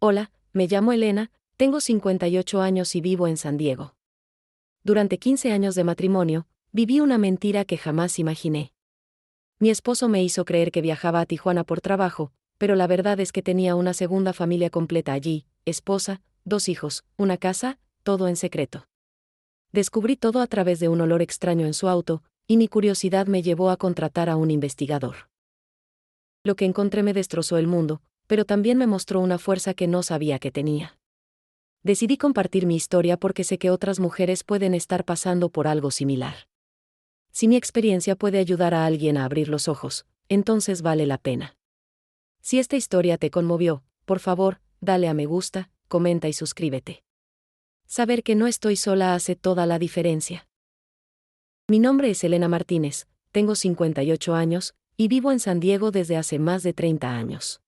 Hola, me llamo Elena, tengo 58 años y vivo en San Diego. Durante 15 años de matrimonio, viví una mentira que jamás imaginé. Mi esposo me hizo creer que viajaba a Tijuana por trabajo, pero la verdad es que tenía una segunda familia completa allí, esposa, 2 hijos, una casa, todo en secreto. Descubrí todo a través de un olor extraño en su auto, y mi curiosidad me llevó a contratar a un investigador. Lo que encontré me destrozó el mundo, pero también me mostró una fuerza que no sabía que tenía. Decidí compartir mi historia porque sé que otras mujeres pueden estar pasando por algo similar. Si mi experiencia puede ayudar a alguien a abrir los ojos, entonces vale la pena. Si esta historia te conmovió, por favor, dale a me gusta, comenta y suscríbete. Saber que no estoy sola hace toda la diferencia. Mi nombre es Elena Martínez, tengo 58 años, y vivo en San Diego desde hace más de 30 años.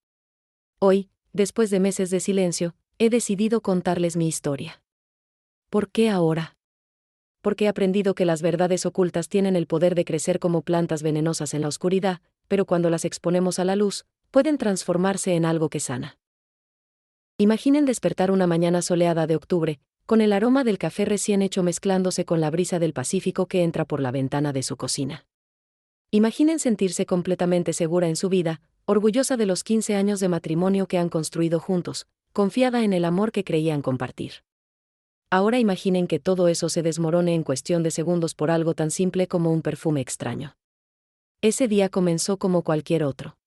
Hoy, después de meses de silencio, he decidido contarles mi historia. ¿Por qué ahora? Porque he aprendido que las verdades ocultas tienen el poder de crecer como plantas venenosas en la oscuridad, pero cuando las exponemos a la luz, pueden transformarse en algo que sana. Imaginen despertar una mañana soleada de octubre, con el aroma del café recién hecho mezclándose con la brisa del Pacífico que entra por la ventana de su cocina. Imaginen sentirse completamente segura en su vida, orgullosa de los 15 años de matrimonio que han construido juntos, confiada en el amor que creían compartir. Ahora imaginen que todo eso se desmorone en cuestión de segundos por algo tan simple como un perfume extraño. Ese día comenzó como cualquier otro.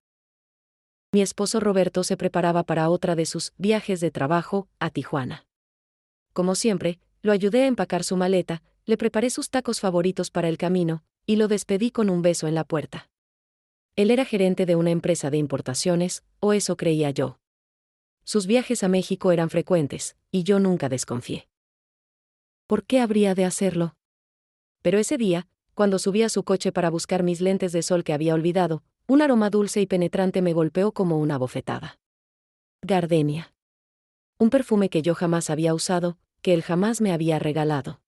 Mi esposo Roberto se preparaba para otra de sus viajes de trabajo a Tijuana. Como siempre, lo ayudé a empacar su maleta, le preparé sus tacos favoritos para el camino, y lo despedí con un beso en la puerta. Él era gerente de una empresa de importaciones, o eso creía yo. Sus viajes a México eran frecuentes, y yo nunca desconfié. ¿Por qué habría de hacerlo? Pero ese día, cuando subí a su coche para buscar mis lentes de sol que había olvidado, un aroma dulce y penetrante me golpeó como una bofetada. Gardenia. Un perfume que yo jamás había usado, que él jamás me había regalado.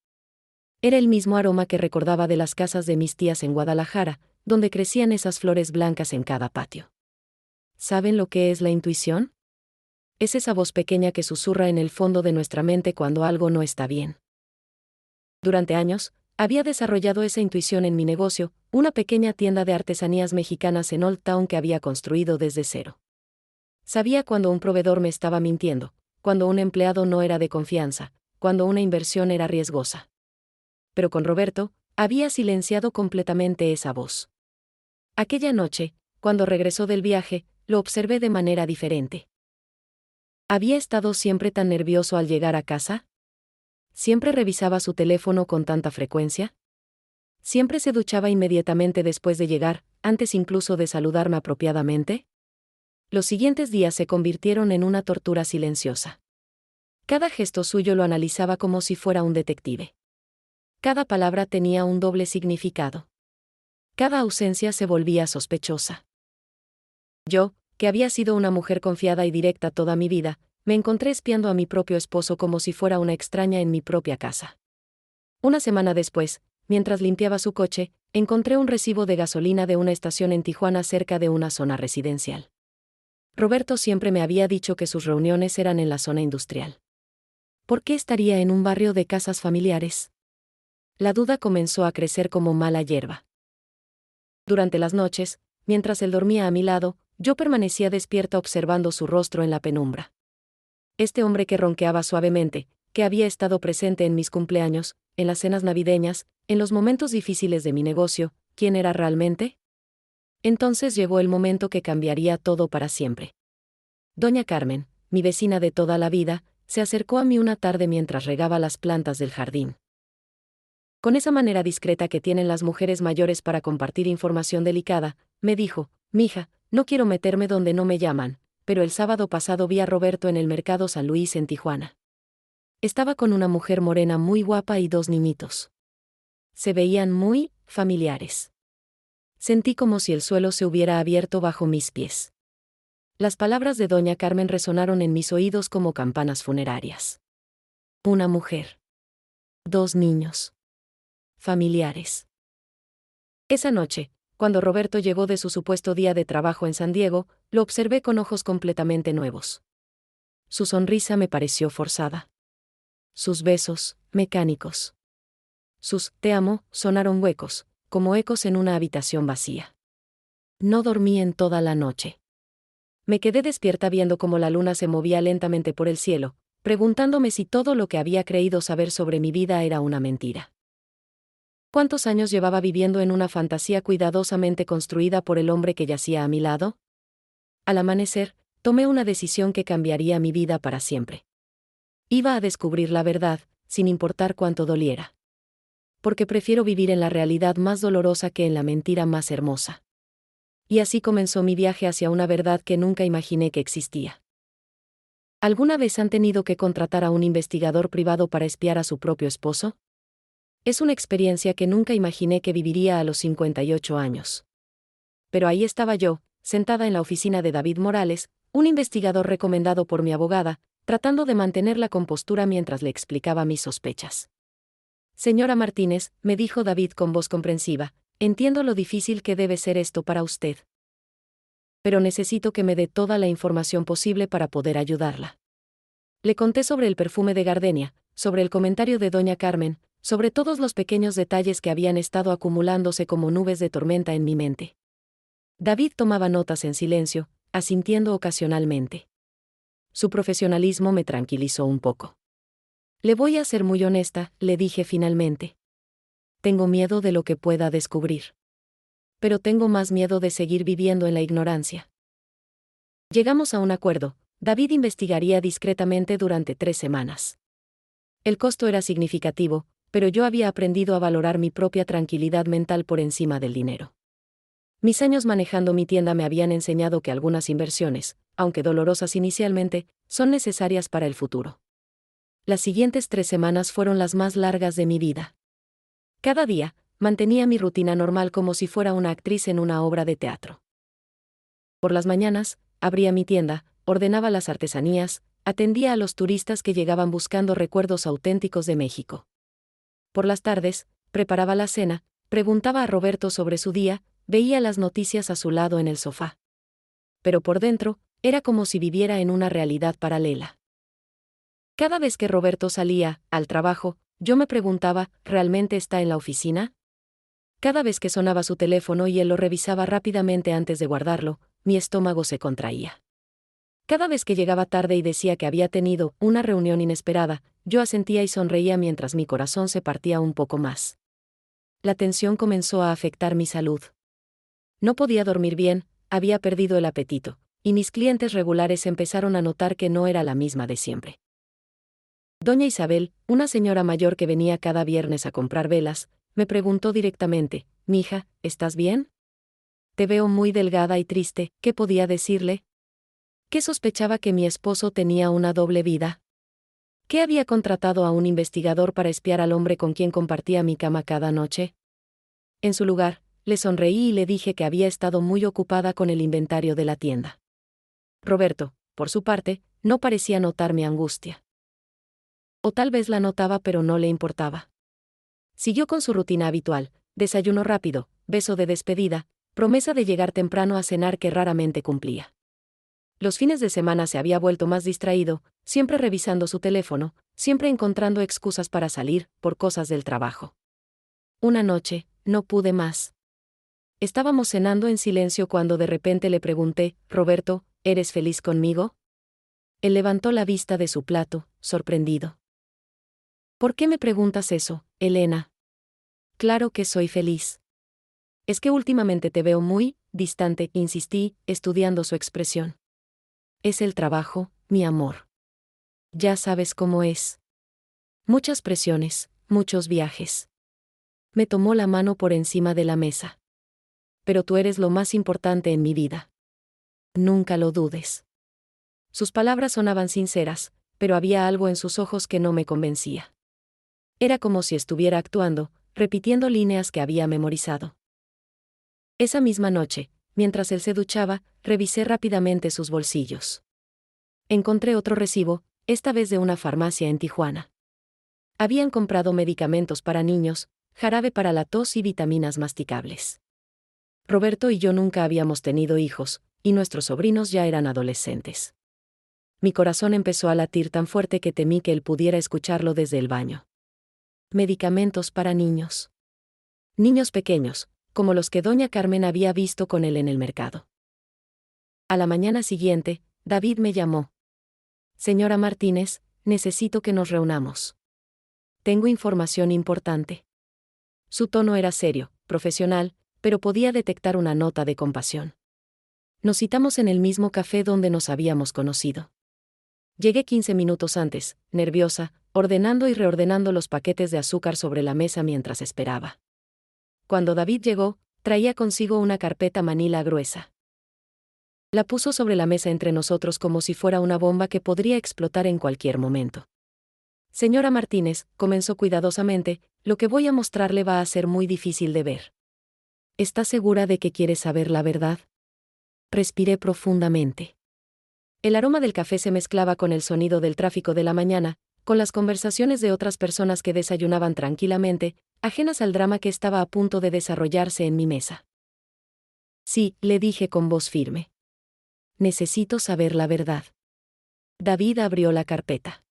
Era el mismo aroma que recordaba de las casas de mis tías en Guadalajara, donde crecían esas flores blancas en cada patio. ¿Saben lo que es la intuición? Es esa voz pequeña que susurra en el fondo de nuestra mente cuando algo no está bien. Durante años, había desarrollado esa intuición en mi negocio, una pequeña tienda de artesanías mexicanas en Old Town que había construido desde cero. Sabía cuando un proveedor me estaba mintiendo, cuando un empleado no era de confianza, cuando una inversión era riesgosa. Pero con Roberto, había silenciado completamente esa voz. Aquella noche, cuando regresó del viaje, lo observé de manera diferente. ¿Había estado siempre tan nervioso al llegar a casa? ¿Siempre revisaba su teléfono con tanta frecuencia? ¿Siempre se duchaba inmediatamente después de llegar, antes incluso de saludarme apropiadamente? Los siguientes días se convirtieron en una tortura silenciosa. Cada gesto suyo lo analizaba como si fuera un detective. Cada palabra tenía un doble significado. Cada ausencia se volvía sospechosa. Yo, que había sido una mujer confiada y directa toda mi vida, me encontré espiando a mi propio esposo como si fuera una extraña en mi propia casa. Una semana después, mientras limpiaba su coche, encontré un recibo de gasolina de una estación en Tijuana cerca de una zona residencial. Roberto siempre me había dicho que sus reuniones eran en la zona industrial. ¿Por qué estaría en un barrio de casas familiares? La duda comenzó a crecer como mala hierba. Durante las noches, mientras él dormía a mi lado, yo permanecía despierta observando su rostro en la penumbra. Este hombre que ronqueaba suavemente, que había estado presente en mis cumpleaños, en las cenas navideñas, en los momentos difíciles de mi negocio, ¿quién era realmente? Entonces llegó el momento que cambiaría todo para siempre. Doña Carmen, mi vecina de toda la vida, se acercó a mí una tarde mientras regaba las plantas del jardín. Con esa manera discreta que tienen las mujeres mayores para compartir información delicada, me dijo: «Mija, no quiero meterme donde no me llaman, pero el sábado pasado vi a Roberto en el mercado San Luis en Tijuana. Estaba con una mujer morena muy guapa y 2 niñitos. Se veían muy familiares. Sentí como si el suelo se hubiera abierto bajo mis pies». Las palabras de doña Carmen resonaron en mis oídos como campanas funerarias. Una mujer. 2 niños. Familiares. Esa noche, cuando Roberto llegó de su supuesto día de trabajo en San Diego, lo observé con ojos completamente nuevos. Su sonrisa me pareció forzada. Sus besos, mecánicos. Sus "te amo" sonaron huecos, como ecos en una habitación vacía. No dormí en toda la noche. Me quedé despierta viendo cómo la luna se movía lentamente por el cielo, preguntándome si todo lo que había creído saber sobre mi vida era una mentira. ¿Cuántos años llevaba viviendo en una fantasía cuidadosamente construida por el hombre que yacía a mi lado? Al amanecer, tomé una decisión que cambiaría mi vida para siempre. Iba a descubrir la verdad, sin importar cuánto doliera. Porque prefiero vivir en la realidad más dolorosa que en la mentira más hermosa. Y así comenzó mi viaje hacia una verdad que nunca imaginé que existía. ¿Alguna vez han tenido que contratar a un investigador privado para espiar a su propio esposo? Es una experiencia que nunca imaginé que viviría a los 58 años. Pero ahí estaba yo, sentada en la oficina de David Morales, un investigador recomendado por mi abogada, tratando de mantener la compostura mientras le explicaba mis sospechas. Señora Martínez, me dijo David con voz comprensiva, entiendo lo difícil que debe ser esto para usted. Pero necesito que me dé toda la información posible para poder ayudarla. Le conté sobre el perfume de gardenia, sobre el comentario de doña Carmen, sobre todos los pequeños detalles que habían estado acumulándose como nubes de tormenta en mi mente. David tomaba notas en silencio, asintiendo ocasionalmente. Su profesionalismo me tranquilizó un poco. Le voy a ser muy honesta, le dije finalmente. Tengo miedo de lo que pueda descubrir. Pero tengo más miedo de seguir viviendo en la ignorancia. Llegamos a un acuerdo. David investigaría discretamente durante 3 semanas. El costo era significativo, pero yo había aprendido a valorar mi propia tranquilidad mental por encima del dinero. Mis años manejando mi tienda me habían enseñado que algunas inversiones, aunque dolorosas inicialmente, son necesarias para el futuro. Las siguientes 3 semanas fueron las más largas de mi vida. Cada día, mantenía mi rutina normal como si fuera una actriz en una obra de teatro. Por las mañanas, abría mi tienda, ordenaba las artesanías, atendía a los turistas que llegaban buscando recuerdos auténticos de México. Por las tardes, preparaba la cena, preguntaba a Roberto sobre su día, veía las noticias a su lado en el sofá. Pero por dentro, era como si viviera en una realidad paralela. Cada vez que Roberto salía al trabajo, yo me preguntaba, ¿realmente está en la oficina? Cada vez que sonaba su teléfono y él lo revisaba rápidamente antes de guardarlo, mi estómago se contraía. Cada vez que llegaba tarde y decía que había tenido una reunión inesperada, yo asentía y sonreía mientras mi corazón se partía un poco más. La tensión comenzó a afectar mi salud. No podía dormir bien, había perdido el apetito, y mis clientes regulares empezaron a notar que no era la misma de siempre. Doña Isabel, una señora mayor que venía cada viernes a comprar velas, me preguntó directamente, «Mija, ¿estás bien? Te veo muy delgada y triste», ¿qué podía decirle? ¿Qué sospechaba que mi esposo tenía una doble vida? ¿Qué había contratado a un investigador para espiar al hombre con quien compartía mi cama cada noche? En su lugar, le sonreí y le dije que había estado muy ocupada con el inventario de la tienda. Roberto, por su parte, no parecía notar mi angustia. O tal vez la notaba pero no le importaba. Siguió con su rutina habitual, desayuno rápido, beso de despedida, promesa de llegar temprano a cenar que raramente cumplía. Los fines de semana se había vuelto más distraído, siempre revisando su teléfono, siempre encontrando excusas para salir, por cosas del trabajo. Una noche, no pude más. Estábamos cenando en silencio cuando de repente le pregunté, «Roberto, ¿eres feliz conmigo?» Él levantó la vista de su plato, sorprendido. «¿Por qué me preguntas eso, Elena?» «Claro que soy feliz. Es que últimamente te veo muy distante», insistí, estudiando su expresión. «Es el trabajo, mi amor. Ya sabes cómo es. Muchas presiones, muchos viajes». Me tomó la mano por encima de la mesa. «Pero tú eres lo más importante en mi vida. Nunca lo dudes». Sus palabras sonaban sinceras, pero había algo en sus ojos que no me convencía. Era como si estuviera actuando, repitiendo líneas que había memorizado. Esa misma noche, mientras él se duchaba, revisé rápidamente sus bolsillos. Encontré otro recibo, esta vez de una farmacia en Tijuana. Habían comprado medicamentos para niños, jarabe para la tos y vitaminas masticables. Roberto y yo nunca habíamos tenido hijos, y nuestros sobrinos ya eran adolescentes. Mi corazón empezó a latir tan fuerte que temí que él pudiera escucharlo desde el baño. Medicamentos para niños. Niños pequeños, como los que doña Carmen había visto con él en el mercado. A la mañana siguiente, David me llamó. Señora Martínez, necesito que nos reunamos. Tengo información importante. Su tono era serio, profesional, pero podía detectar una nota de compasión. Nos citamos en el mismo café donde nos habíamos conocido. Llegué 15 minutos antes, nerviosa, ordenando y reordenando los paquetes de azúcar sobre la mesa mientras esperaba. Cuando David llegó, traía consigo una carpeta manila gruesa. La puso sobre la mesa entre nosotros como si fuera una bomba que podría explotar en cualquier momento. Señora Martínez, comenzó cuidadosamente, lo que voy a mostrarle va a ser muy difícil de ver. ¿Está segura de que quiere saber la verdad? Respiré profundamente. El aroma del café se mezclaba con el sonido del tráfico de la mañana, con las conversaciones de otras personas que desayunaban tranquilamente, ajenas al drama que estaba a punto de desarrollarse en mi mesa. Sí, le dije con voz firme. Necesito saber la verdad. David abrió la carpeta.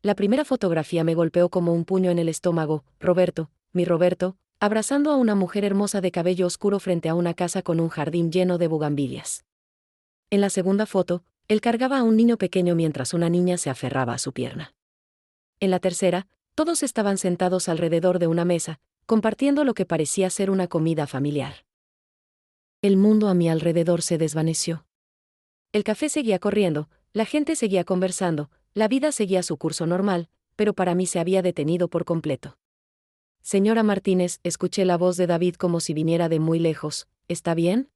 La primera fotografía me golpeó como un puño en el estómago. Roberto, mi Roberto, abrazando a una mujer hermosa de cabello oscuro frente a una casa con un jardín lleno de bugambilias. En la segunda foto, él cargaba a un niño pequeño mientras una niña se aferraba a su pierna. En la tercera, todos estaban sentados alrededor de una mesa, compartiendo lo que parecía ser una comida familiar. El mundo a mi alrededor se desvaneció. El café seguía corriendo, la gente seguía conversando, la vida seguía su curso normal, pero para mí se había detenido por completo. Señora Martínez, escuché la voz de David como si viniera de muy lejos. ¿Está bien?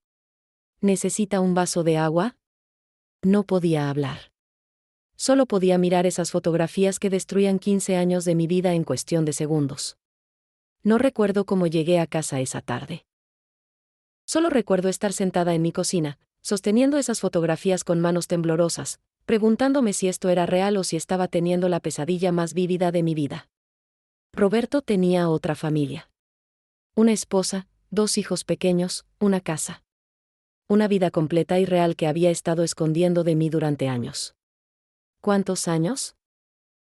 ¿Necesita un vaso de agua? No podía hablar. Solo podía mirar esas fotografías que destruían 15 años de mi vida en cuestión de segundos. No recuerdo cómo llegué a casa esa tarde. Solo recuerdo estar sentada en mi cocina, sosteniendo esas fotografías con manos temblorosas, preguntándome si esto era real o si estaba teniendo la pesadilla más vívida de mi vida. Roberto tenía otra familia. Una esposa, 2 hijos pequeños, una casa. Una vida completa y real que había estado escondiendo de mí durante años. ¿Cuántos años?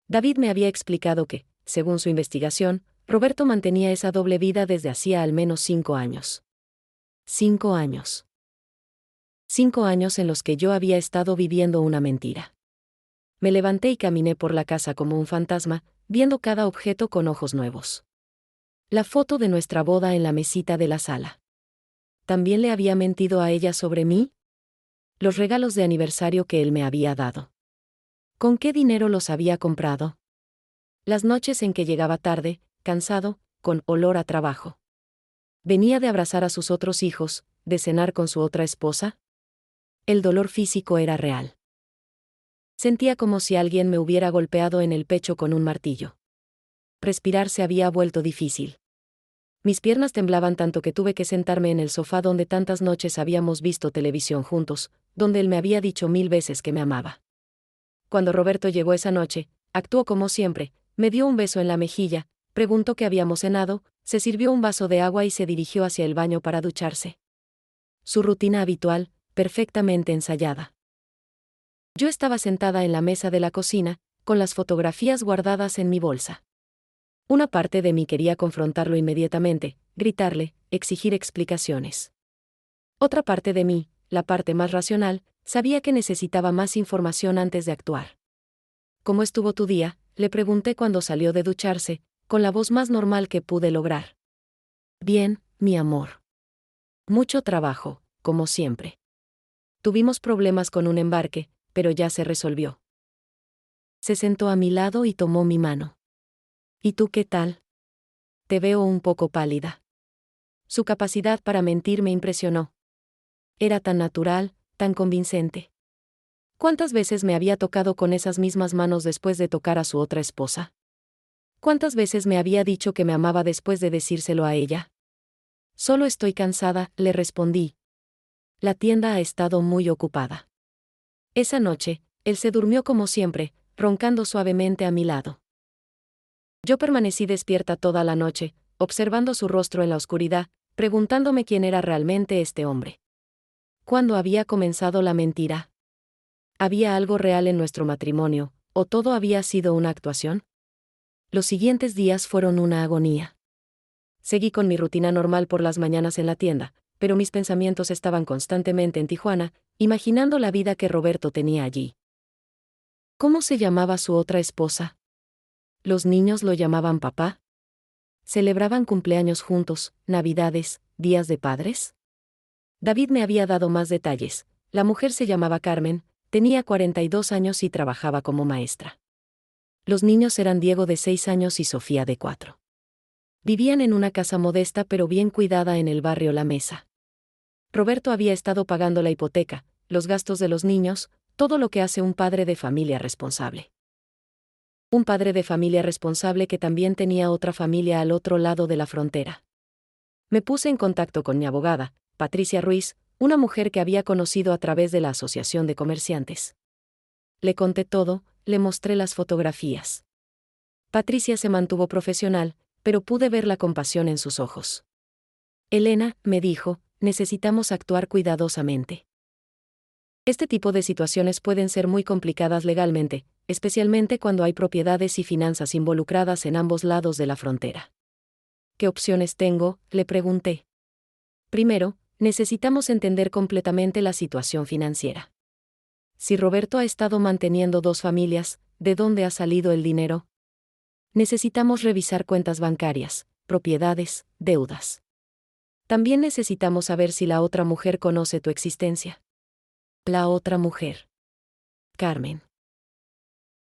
David me había explicado que, según su investigación, Roberto mantenía esa doble vida desde hacía al menos 5 años. 5 años. 5 años en los que yo había estado viviendo una mentira. Me levanté y caminé por la casa como un fantasma, viendo cada objeto con ojos nuevos. La foto de nuestra boda en la mesita de la sala. ¿También le había mentido a ella sobre mí? Los regalos de aniversario que él me había dado. ¿Con qué dinero los había comprado? Las noches en que llegaba tarde, cansado, con olor a trabajo. ¿Venía de abrazar a sus otros hijos, de cenar con su otra esposa? El dolor físico era real. Sentía como si alguien me hubiera golpeado en el pecho con un martillo. Respirar se había vuelto difícil. Mis piernas temblaban tanto que tuve que sentarme en el sofá donde tantas noches habíamos visto televisión juntos, donde él me había dicho 1000 veces que me amaba. Cuando Roberto llegó esa noche, actuó como siempre, me dio un beso en la mejilla, preguntó qué habíamos cenado, se sirvió un vaso de agua y se dirigió hacia el baño para ducharse. Su rutina habitual, perfectamente ensayada. Yo estaba sentada en la mesa de la cocina, con las fotografías guardadas en mi bolsa. Una parte de mí quería confrontarlo inmediatamente, gritarle, exigir explicaciones. Otra parte de mí, la parte más racional, sabía que necesitaba más información antes de actuar. ¿Cómo estuvo tu día?, le pregunté cuando salió de ducharse, con la voz más normal que pude lograr. Bien, mi amor. Mucho trabajo, como siempre. Tuvimos problemas con un embarque, pero ya se resolvió. Se sentó a mi lado y tomó mi mano. ¿Y tú qué tal? Te veo un poco pálida. Su capacidad para mentir me impresionó. Era tan natural, tan convincente. ¿Cuántas veces me había tocado con esas mismas manos después de tocar a su otra esposa? ¿Cuántas veces me había dicho que me amaba después de decírselo a ella? Solo estoy cansada, le respondí. La tienda ha estado muy ocupada. Esa noche, él se durmió como siempre, roncando suavemente a mi lado. Yo permanecí despierta toda la noche, observando su rostro en la oscuridad, preguntándome quién era realmente este hombre. ¿Cuándo había comenzado la mentira? ¿Había algo real en nuestro matrimonio, o todo había sido una actuación? Los siguientes días fueron una agonía. Seguí con mi rutina normal por las mañanas en la tienda, pero mis pensamientos estaban constantemente en Tijuana, imaginando la vida que Roberto tenía allí. ¿Cómo se llamaba su otra esposa? ¿Los niños lo llamaban papá? ¿Celebraban cumpleaños juntos, navidades, días de padres? David me había dado más detalles. La mujer se llamaba Carmen, tenía 42 años y trabajaba como maestra. Los niños eran Diego de 6 años y Sofía de 4. Vivían en una casa modesta pero bien cuidada en el barrio La Mesa. Roberto había estado pagando la hipoteca, los gastos de los niños, todo lo que hace un padre de familia responsable. Un padre de familia responsable que también tenía otra familia al otro lado de la frontera. Me puse en contacto con mi abogada, Patricia Ruiz, una mujer que había conocido a través de la Asociación de Comerciantes. Le conté todo, le mostré las fotografías. Patricia se mantuvo profesional, pero pude ver la compasión en sus ojos. Elena, me dijo, necesitamos actuar cuidadosamente. Este tipo de situaciones pueden ser muy complicadas legalmente, especialmente cuando hay propiedades y finanzas involucradas en ambos lados de la frontera. ¿Qué opciones tengo?, le pregunté. Primero, necesitamos entender completamente la situación financiera. Si Roberto ha estado manteniendo dos familias, ¿de dónde ha salido el dinero? Necesitamos revisar cuentas bancarias, propiedades, deudas. También necesitamos saber si la otra mujer conoce tu existencia. La otra mujer. Carmen.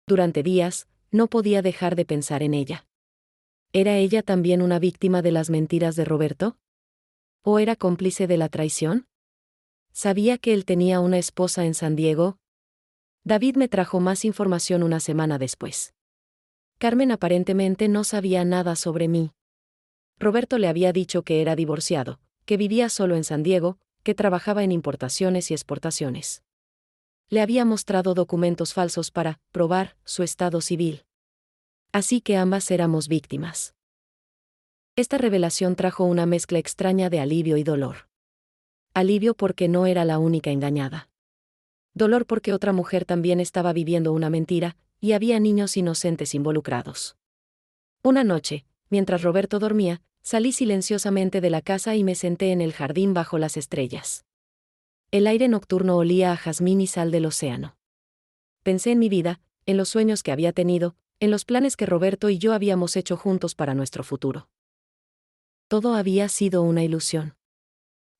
Durante días, no podía dejar de pensar en ella. ¿Era ella también una víctima de las mentiras de Roberto? ¿O era cómplice de la traición? ¿Sabía que él tenía una esposa en San Diego? David me trajo más información una semana después. Carmen aparentemente no sabía nada sobre mí. Roberto le había dicho que era divorciado, que vivía solo en San Diego, que trabajaba en importaciones y exportaciones. Le había mostrado documentos falsos para probar su estado civil. Así que ambas éramos víctimas. Esta revelación trajo una mezcla extraña de alivio y dolor. Alivio porque no era la única engañada. Dolor porque otra mujer también estaba viviendo una mentira, y había niños inocentes involucrados. Una noche, mientras Roberto dormía, salí silenciosamente de la casa y me senté en el jardín bajo las estrellas. El aire nocturno olía a jazmín y sal del océano. Pensé en mi vida, en los sueños que había tenido, en los planes que Roberto y yo habíamos hecho juntos para nuestro futuro. Todo había sido una ilusión.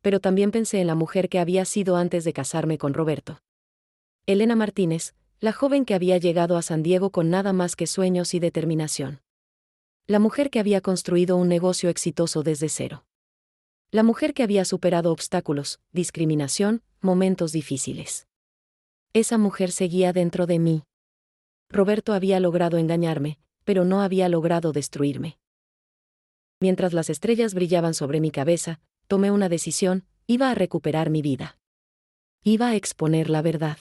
Pero también pensé en la mujer que había sido antes de casarme con Roberto. Elena Martínez, la joven que había llegado a San Diego con nada más que sueños y determinación. La mujer que había construido un negocio exitoso desde cero. La mujer que había superado obstáculos, discriminación, momentos difíciles. Esa mujer seguía dentro de mí. Roberto había logrado engañarme, pero no había logrado destruirme. Mientras las estrellas brillaban sobre mi cabeza, tomé una decisión: iba a recuperar mi vida. Iba a exponer la verdad.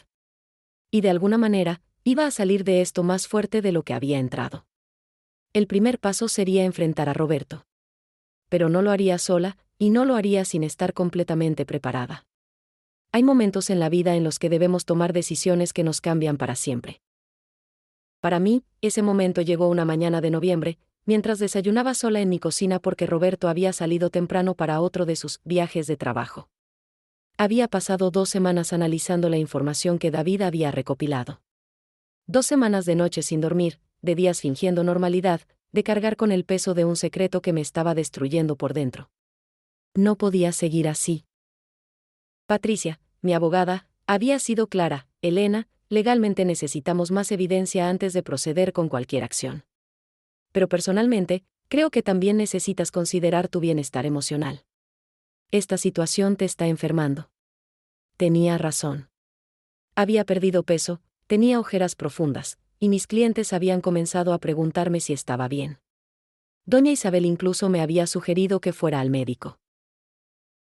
Y de alguna manera, iba a salir de esto más fuerte de lo que había entrado. El primer paso sería enfrentar a Roberto. Pero no lo haría sola, y no lo haría sin estar completamente preparada. Hay momentos en la vida en los que debemos tomar decisiones que nos cambian para siempre. Para mí, ese momento llegó una mañana de noviembre, mientras desayunaba sola en mi cocina porque Roberto había salido temprano para otro de sus viajes de trabajo. Había pasado 2 semanas analizando la información que David había recopilado. 2 semanas de noches sin dormir, de días fingiendo normalidad, de cargar con el peso de un secreto que me estaba destruyendo por dentro. No podía seguir así. Patricia, mi abogada, había sido clara: Elena, legalmente necesitamos más evidencia antes de proceder con cualquier acción. Pero personalmente, creo que también necesitas considerar tu bienestar emocional. Esta situación te está enfermando. Tenía razón. Había perdido peso, tenía ojeras profundas, y mis clientes habían comenzado a preguntarme si estaba bien. Doña Isabel incluso me había sugerido que fuera al médico.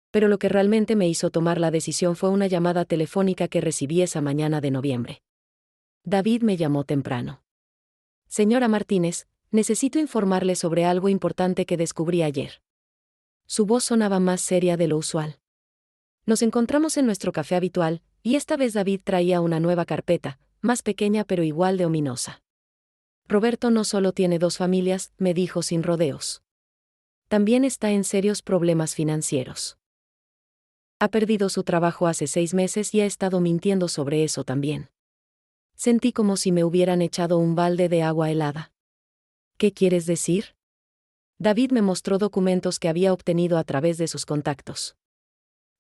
Pero lo que realmente me hizo tomar la decisión fue una llamada telefónica que recibí esa mañana de noviembre. David me llamó temprano. Señora Martínez, necesito informarle sobre algo importante que descubrí ayer. Su voz sonaba más seria de lo usual. Nos encontramos en nuestro café habitual, y esta vez David traía una nueva carpeta, más pequeña pero igual de ominosa. Roberto no solo tiene 2 familias, me dijo sin rodeos. También está en serios problemas financieros. Ha perdido su trabajo hace 6 meses y ha estado mintiendo sobre eso también. Sentí como si me hubieran echado un balde de agua helada. ¿Qué quieres decir? David me mostró documentos que había obtenido a través de sus contactos.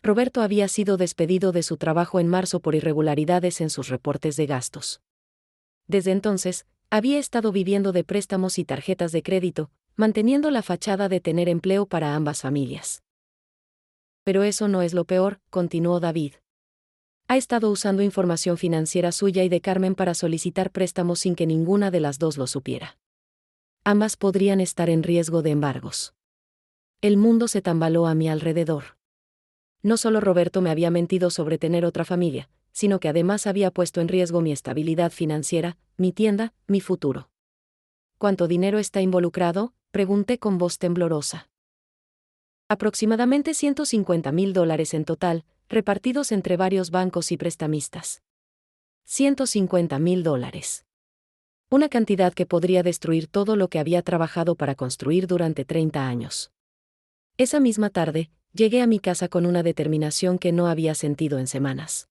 Roberto había sido despedido de su trabajo en marzo por irregularidades en sus reportes de gastos. Desde entonces, había estado viviendo de préstamos y tarjetas de crédito, manteniendo la fachada de tener empleo para ambas familias. Pero eso no es lo peor, continuó David. Ha estado usando información financiera suya y de Carmen para solicitar préstamos sin que ninguna de las dos lo supiera. Ambas podrían estar en riesgo de embargos. El mundo se tambaló a mi alrededor. No solo Roberto me había mentido sobre tener otra familia, sino que además había puesto en riesgo mi estabilidad financiera, mi tienda, mi futuro. ¿Cuánto dinero está involucrado?, pregunté con voz temblorosa. Aproximadamente $150,000 en total, repartidos entre varios bancos y prestamistas. $150,000. Una cantidad que podría destruir todo lo que había trabajado para construir durante 30 años. Esa misma tarde, llegué a mi casa con una determinación que no había sentido en semanas.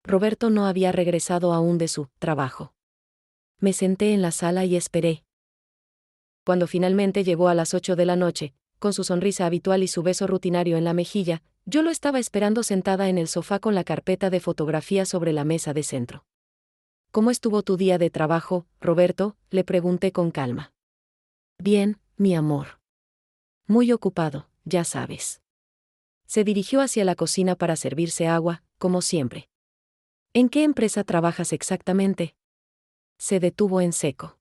Roberto no había regresado aún de su trabajo. Me senté en la sala y esperé. Cuando finalmente llegó a las 8 de la noche, con su sonrisa habitual y su beso rutinario en la mejilla, yo lo estaba esperando sentada en el sofá con la carpeta de fotografía sobre la mesa de centro. ¿Cómo estuvo tu día de trabajo, Roberto?, le pregunté con calma. Bien, mi amor. Muy ocupado, ya sabes. Se dirigió hacia la cocina para servirse agua, como siempre. ¿En qué empresa trabajas exactamente? Se detuvo en seco.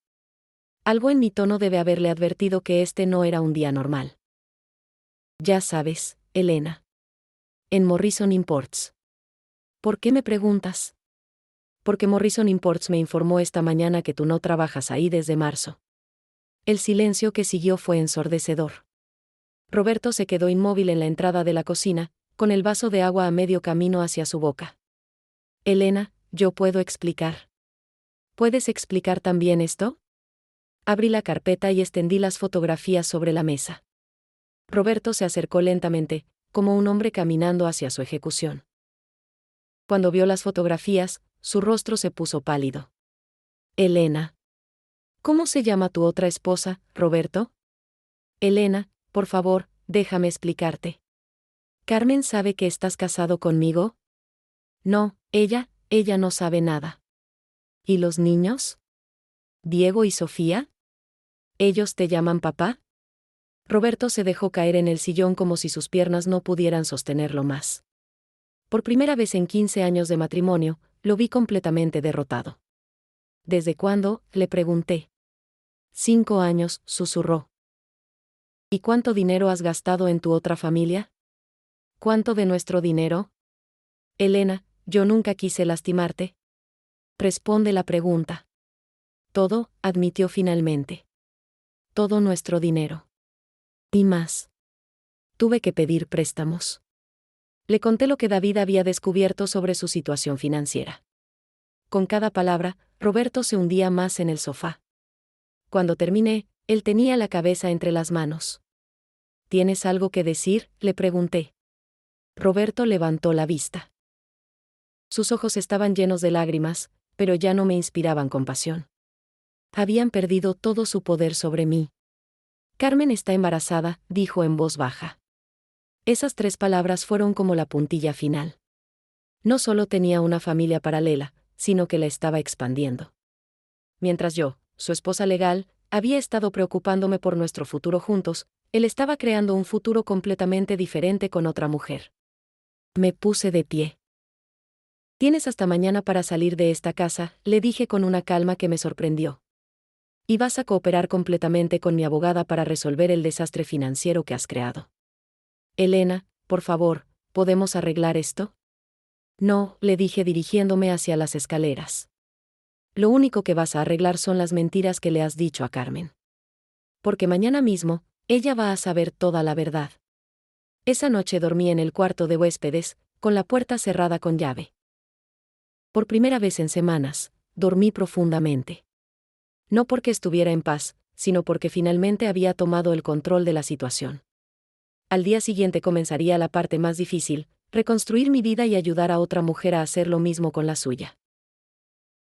Algo en mi tono debe haberle advertido que este no era un día normal. Ya sabes, Elena. En Morrison Imports. ¿Por qué me preguntas? Porque Morrison Imports me informó esta mañana que tú no trabajas ahí desde marzo. El silencio que siguió fue ensordecedor. Roberto se quedó inmóvil en la entrada de la cocina, con el vaso de agua a medio camino hacia su boca. Elena, yo puedo explicar. ¿Puedes explicar también esto? Abrí la carpeta y extendí las fotografías sobre la mesa. Roberto se acercó lentamente, como un hombre caminando hacia su ejecución. Cuando vio las fotografías, su rostro se puso pálido. Elena. ¿Cómo se llama tu otra esposa, Roberto? Elena, por favor, déjame explicarte. ¿Carmen sabe que estás casado conmigo? No, ella no sabe nada. ¿Y los niños? ¿Diego y Sofía? ¿Ellos te llaman papá? Roberto se dejó caer en el sillón como si sus piernas no pudieran sostenerlo más. Por primera vez en 15 años de matrimonio, lo vi completamente derrotado. ¿Desde cuándo?, le pregunté. 5 años, susurró. ¿Y cuánto dinero has gastado en tu otra familia? ¿Cuánto de nuestro dinero? Elena, yo nunca quise lastimarte. Responde la pregunta. Todo, admitió finalmente. Todo nuestro dinero. Y más. Tuve que pedir préstamos. Le conté lo que David había descubierto sobre su situación financiera. Con cada palabra, Roberto se hundía más en el sofá. Cuando terminé, él tenía la cabeza entre las manos. ¿Tienes algo que decir?, le pregunté. Roberto levantó la vista. Sus ojos estaban llenos de lágrimas, pero ya no me inspiraban compasión. Habían perdido todo su poder sobre mí. Carmen está embarazada, dijo en voz baja. Esas 3 palabras fueron como la puntilla final. No solo tenía una familia paralela, sino que la estaba expandiendo. Mientras yo, su esposa legal, había estado preocupándome por nuestro futuro juntos, él estaba creando un futuro completamente diferente con otra mujer. Me puse de pie. Tienes hasta mañana para salir de esta casa, le dije con una calma que me sorprendió. Y vas a cooperar completamente con mi abogada para resolver el desastre financiero que has creado. Elena, por favor, ¿podemos arreglar esto? No, le dije dirigiéndome hacia las escaleras. Lo único que vas a arreglar son las mentiras que le has dicho a Carmen. Porque mañana mismo, ella va a saber toda la verdad. Esa noche dormí en el cuarto de huéspedes, con la puerta cerrada con llave. Por primera vez en semanas, dormí profundamente. No porque estuviera en paz, sino porque finalmente había tomado el control de la situación. Al día siguiente comenzaría la parte más difícil, reconstruir mi vida y ayudar a otra mujer a hacer lo mismo con la suya.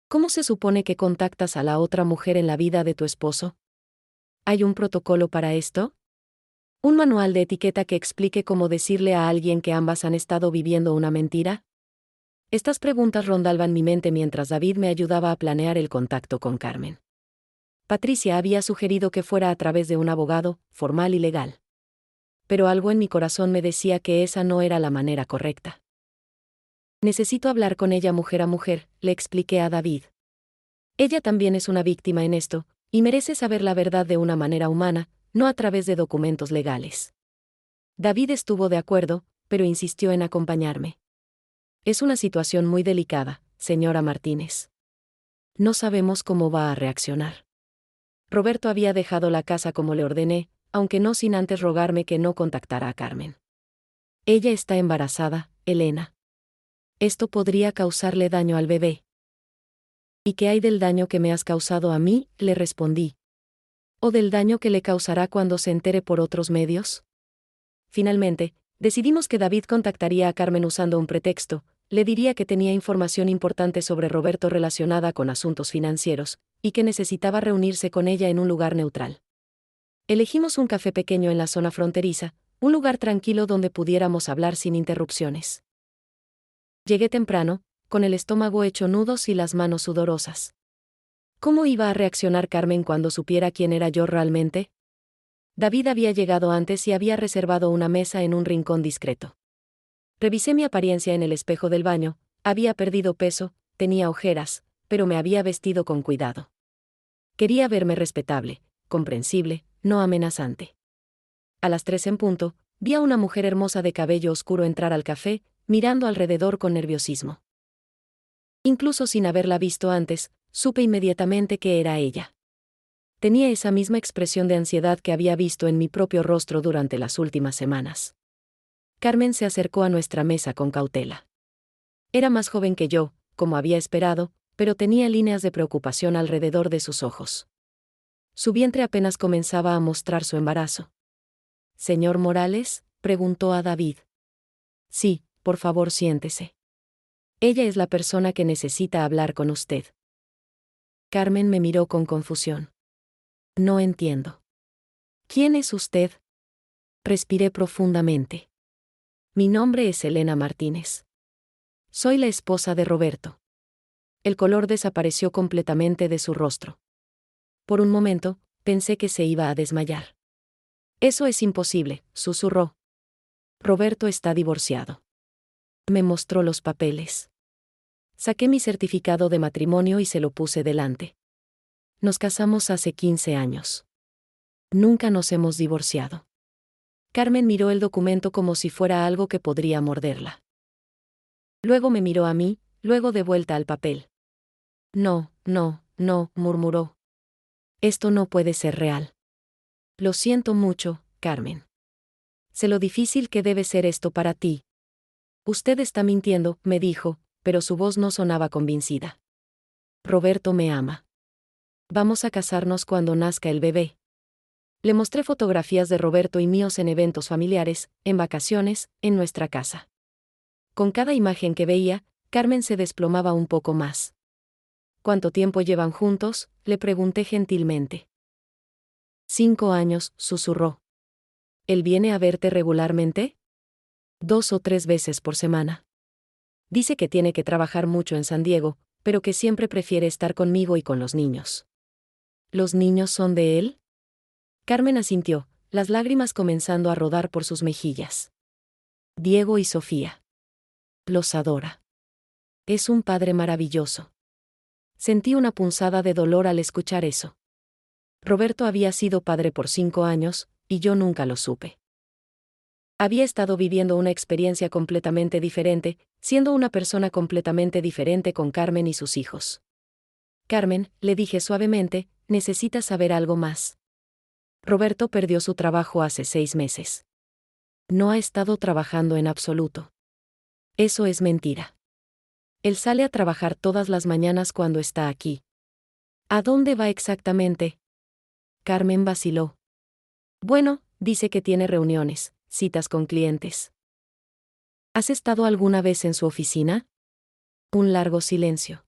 ¿Cómo se supone que contactas a la otra mujer en la vida de tu esposo? ¿Hay un protocolo para esto? ¿Un manual de etiqueta que explique cómo decirle a alguien que ambas han estado viviendo una mentira? Estas preguntas rondaban mi mente mientras David me ayudaba a planear el contacto con Carmen. Patricia había sugerido que fuera a través de un abogado, formal y legal. Pero algo en mi corazón me decía que esa no era la manera correcta. Necesito hablar con ella mujer a mujer, le expliqué a David. Ella también es una víctima en esto, y merece saber la verdad de una manera humana, no a través de documentos legales. David estuvo de acuerdo, pero insistió en acompañarme. Es una situación muy delicada, señora Martínez. No sabemos cómo va a reaccionar. Roberto había dejado la casa como le ordené, aunque no sin antes rogarme que no contactara a Carmen. Ella está embarazada, Elena. Esto podría causarle daño al bebé. ¿Y qué hay del daño que me has causado a mí?, le respondí. ¿O del daño que le causará cuando se entere por otros medios? Finalmente, decidimos que David contactaría a Carmen usando un pretexto, le diría que tenía información importante sobre Roberto relacionada con asuntos financieros, y que necesitaba reunirse con ella en un lugar neutral. Elegimos un café pequeño en la zona fronteriza, un lugar tranquilo donde pudiéramos hablar sin interrupciones. Llegué temprano, con el estómago hecho nudos y las manos sudorosas. ¿Cómo iba a reaccionar Carmen cuando supiera quién era yo realmente? David había llegado antes y había reservado una mesa en un rincón discreto. Revisé mi apariencia en el espejo del baño, había perdido peso, tenía ojeras, pero me había vestido con cuidado. Quería verme respetable, comprensible, no amenazante. A las 3 en punto, vi a una mujer hermosa de cabello oscuro entrar al café, mirando alrededor con nerviosismo. Incluso sin haberla visto antes, supe inmediatamente que era ella. Tenía esa misma expresión de ansiedad que había visto en mi propio rostro durante las últimas semanas. Carmen se acercó a nuestra mesa con cautela. Era más joven que yo, como había esperado, pero tenía líneas de preocupación alrededor de sus ojos. Su vientre apenas comenzaba a mostrar su embarazo. «¿Señor Morales?», preguntó a David. «Sí, por favor siéntese. Ella es la persona que necesita hablar con usted». Carmen me miró con confusión. «No entiendo». «¿Quién es usted?». Respiré profundamente. «Mi nombre es Elena Martínez. Soy la esposa de Roberto». El color desapareció completamente de su rostro. Por un momento, pensé que se iba a desmayar. «Eso es imposible», susurró. «Roberto está divorciado». Me mostró los papeles. Saqué mi certificado de matrimonio y se lo puse delante. Nos casamos hace 15 años. Nunca nos hemos divorciado. Carmen miró el documento como si fuera algo que podría morderla. Luego me miró a mí, luego de vuelta al papel. «No, no, no», murmuró. «Esto no puede ser real». «Lo siento mucho, Carmen. Sé lo difícil que debe ser esto para ti». «Usted está mintiendo», me dijo, pero su voz no sonaba convencida. «Roberto me ama. Vamos a casarnos cuando nazca el bebé». Le mostré fotografías de Roberto y míos en eventos familiares, en vacaciones, en nuestra casa. Con cada imagen que veía, Carmen se desplomaba un poco más. «¿Cuánto tiempo llevan juntos?», le pregunté gentilmente. 5 años, susurró. «¿Él viene a verte regularmente?». 2 o 3 veces por semana. Dice que tiene que trabajar mucho en San Diego, pero que siempre prefiere estar conmigo y con los niños. ¿Los niños son de él?». Carmen asintió, las lágrimas comenzando a rodar por sus mejillas. «Diego y Sofía. Los adora. Es un padre maravilloso». Sentí una punzada de dolor al escuchar eso. Roberto había sido padre por 5 años, y yo nunca lo supe. Había estado viviendo una experiencia completamente diferente, siendo una persona completamente diferente con Carmen y sus hijos. «Carmen», le dije suavemente, «necesitas saber algo más. Roberto perdió su trabajo hace 6 meses. No ha estado trabajando en absoluto». «Eso es mentira». Él sale a trabajar todas las mañanas cuando está aquí. ¿A dónde va exactamente? Carmen vaciló. Bueno, dice que tiene reuniones, citas con clientes. ¿Has estado alguna vez en su oficina? Un largo silencio.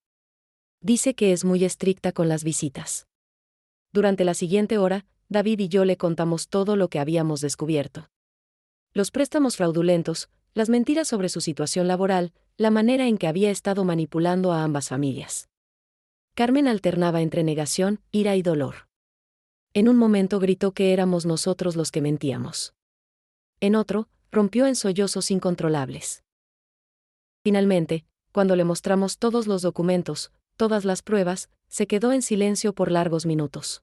Dice que es muy estricta con las visitas. Durante la siguiente hora, David y yo le contamos todo lo que habíamos descubierto. Los préstamos fraudulentos, las mentiras sobre su situación laboral, la manera en que había estado manipulando a ambas familias. Carmen alternaba entre negación, ira y dolor. En un momento gritó que éramos nosotros los que mentíamos. En otro, rompió en sollozos incontrolables. Finalmente, cuando le mostramos todos los documentos, todas las pruebas, se quedó en silencio por largos minutos.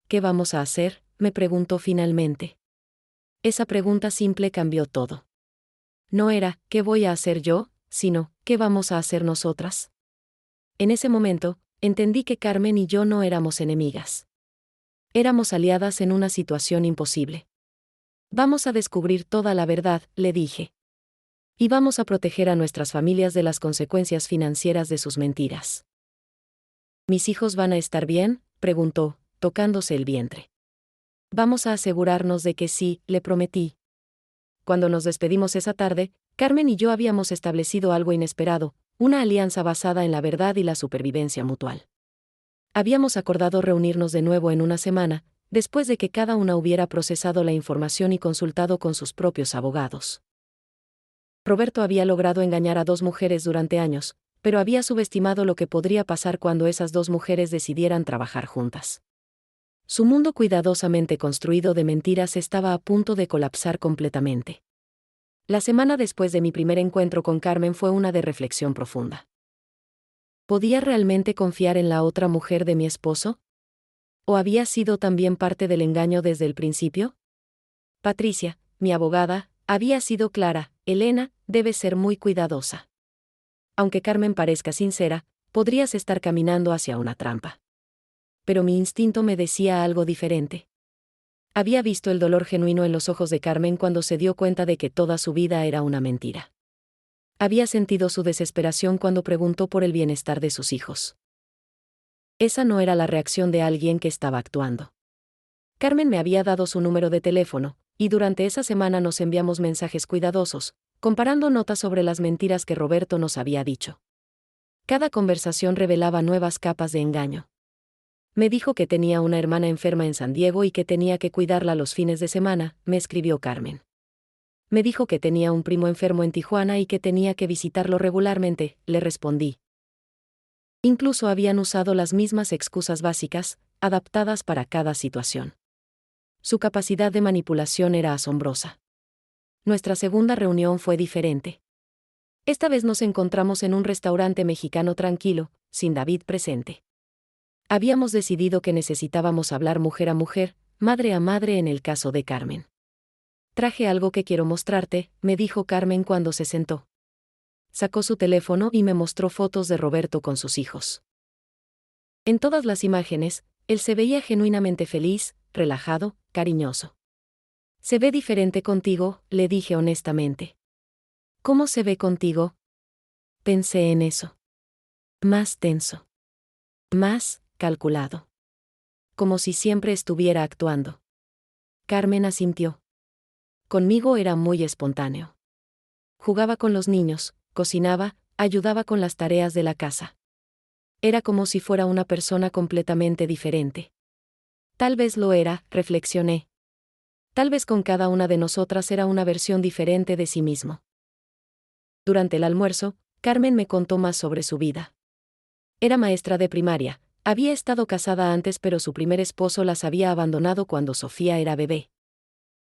¿Qué vamos a hacer?, me preguntó finalmente. Esa pregunta simple cambió todo. No era, ¿qué voy a hacer yo?, sino, ¿qué vamos a hacer nosotras? En ese momento, entendí que Carmen y yo no éramos enemigas. Éramos aliadas en una situación imposible. Vamos a descubrir toda la verdad, le dije. Y vamos a proteger a nuestras familias de las consecuencias financieras de sus mentiras. ¿Mis hijos van a estar bien?, preguntó, tocándose el vientre. Vamos a asegurarnos de que sí, le prometí. Cuando nos despedimos esa tarde, Carmen y yo habíamos establecido algo inesperado, una alianza basada en la verdad y la supervivencia mutual. Habíamos acordado reunirnos de nuevo en una semana, después de que cada una hubiera procesado la información y consultado con sus propios abogados. Roberto había logrado engañar a 2 mujeres durante años, pero había subestimado lo que podría pasar cuando esas 2 mujeres decidieran trabajar juntas. Su mundo cuidadosamente construido de mentiras estaba a punto de colapsar completamente. La semana después de mi primer encuentro con Carmen fue una de reflexión profunda. ¿Podía realmente confiar en la otra mujer de mi esposo? ¿O había sido también parte del engaño desde el principio? Patricia, mi abogada, había sido clara: Elena, debes ser muy cuidadosa. Aunque Carmen parezca sincera, podrías estar caminando hacia una trampa. Pero mi instinto me decía algo diferente. Había visto el dolor genuino en los ojos de Carmen cuando se dio cuenta de que toda su vida era una mentira. Había sentido su desesperación cuando preguntó por el bienestar de sus hijos. Esa no era la reacción de alguien que estaba actuando. Carmen me había dado su número de teléfono, y durante esa semana nos enviamos mensajes cuidadosos, comparando notas sobre las mentiras que Roberto nos había dicho. Cada conversación revelaba nuevas capas de engaño. Me dijo que tenía una hermana enferma en San Diego y que tenía que cuidarla los fines de semana, me escribió Carmen. Me dijo que tenía un primo enfermo en Tijuana y que tenía que visitarlo regularmente, le respondí. Incluso habían usado las mismas excusas básicas, adaptadas para cada situación. Su capacidad de manipulación era asombrosa. Nuestra segunda reunión fue diferente. Esta vez nos encontramos en un restaurante mexicano tranquilo, sin David presente. Habíamos decidido que necesitábamos hablar mujer a mujer, madre a madre en el caso de Carmen. Traje algo que quiero mostrarte, me dijo Carmen cuando se sentó. Sacó su teléfono y me mostró fotos de Roberto con sus hijos. En todas las imágenes, él se veía genuinamente feliz, relajado, cariñoso. Se ve diferente contigo, le dije honestamente. ¿Cómo se ve contigo? Pensé en eso. Más tenso. Más calculado. Como si siempre estuviera actuando. Carmen asintió. Conmigo era muy espontáneo. Jugaba con los niños, cocinaba, ayudaba con las tareas de la casa. Era como si fuera una persona completamente diferente. Tal vez lo era, reflexioné. Tal vez con cada una de nosotras era una versión diferente de sí mismo. Durante el almuerzo, Carmen me contó más sobre su vida. Era maestra de primaria, había estado casada antes pero su primer esposo las había abandonado cuando Sofía era bebé.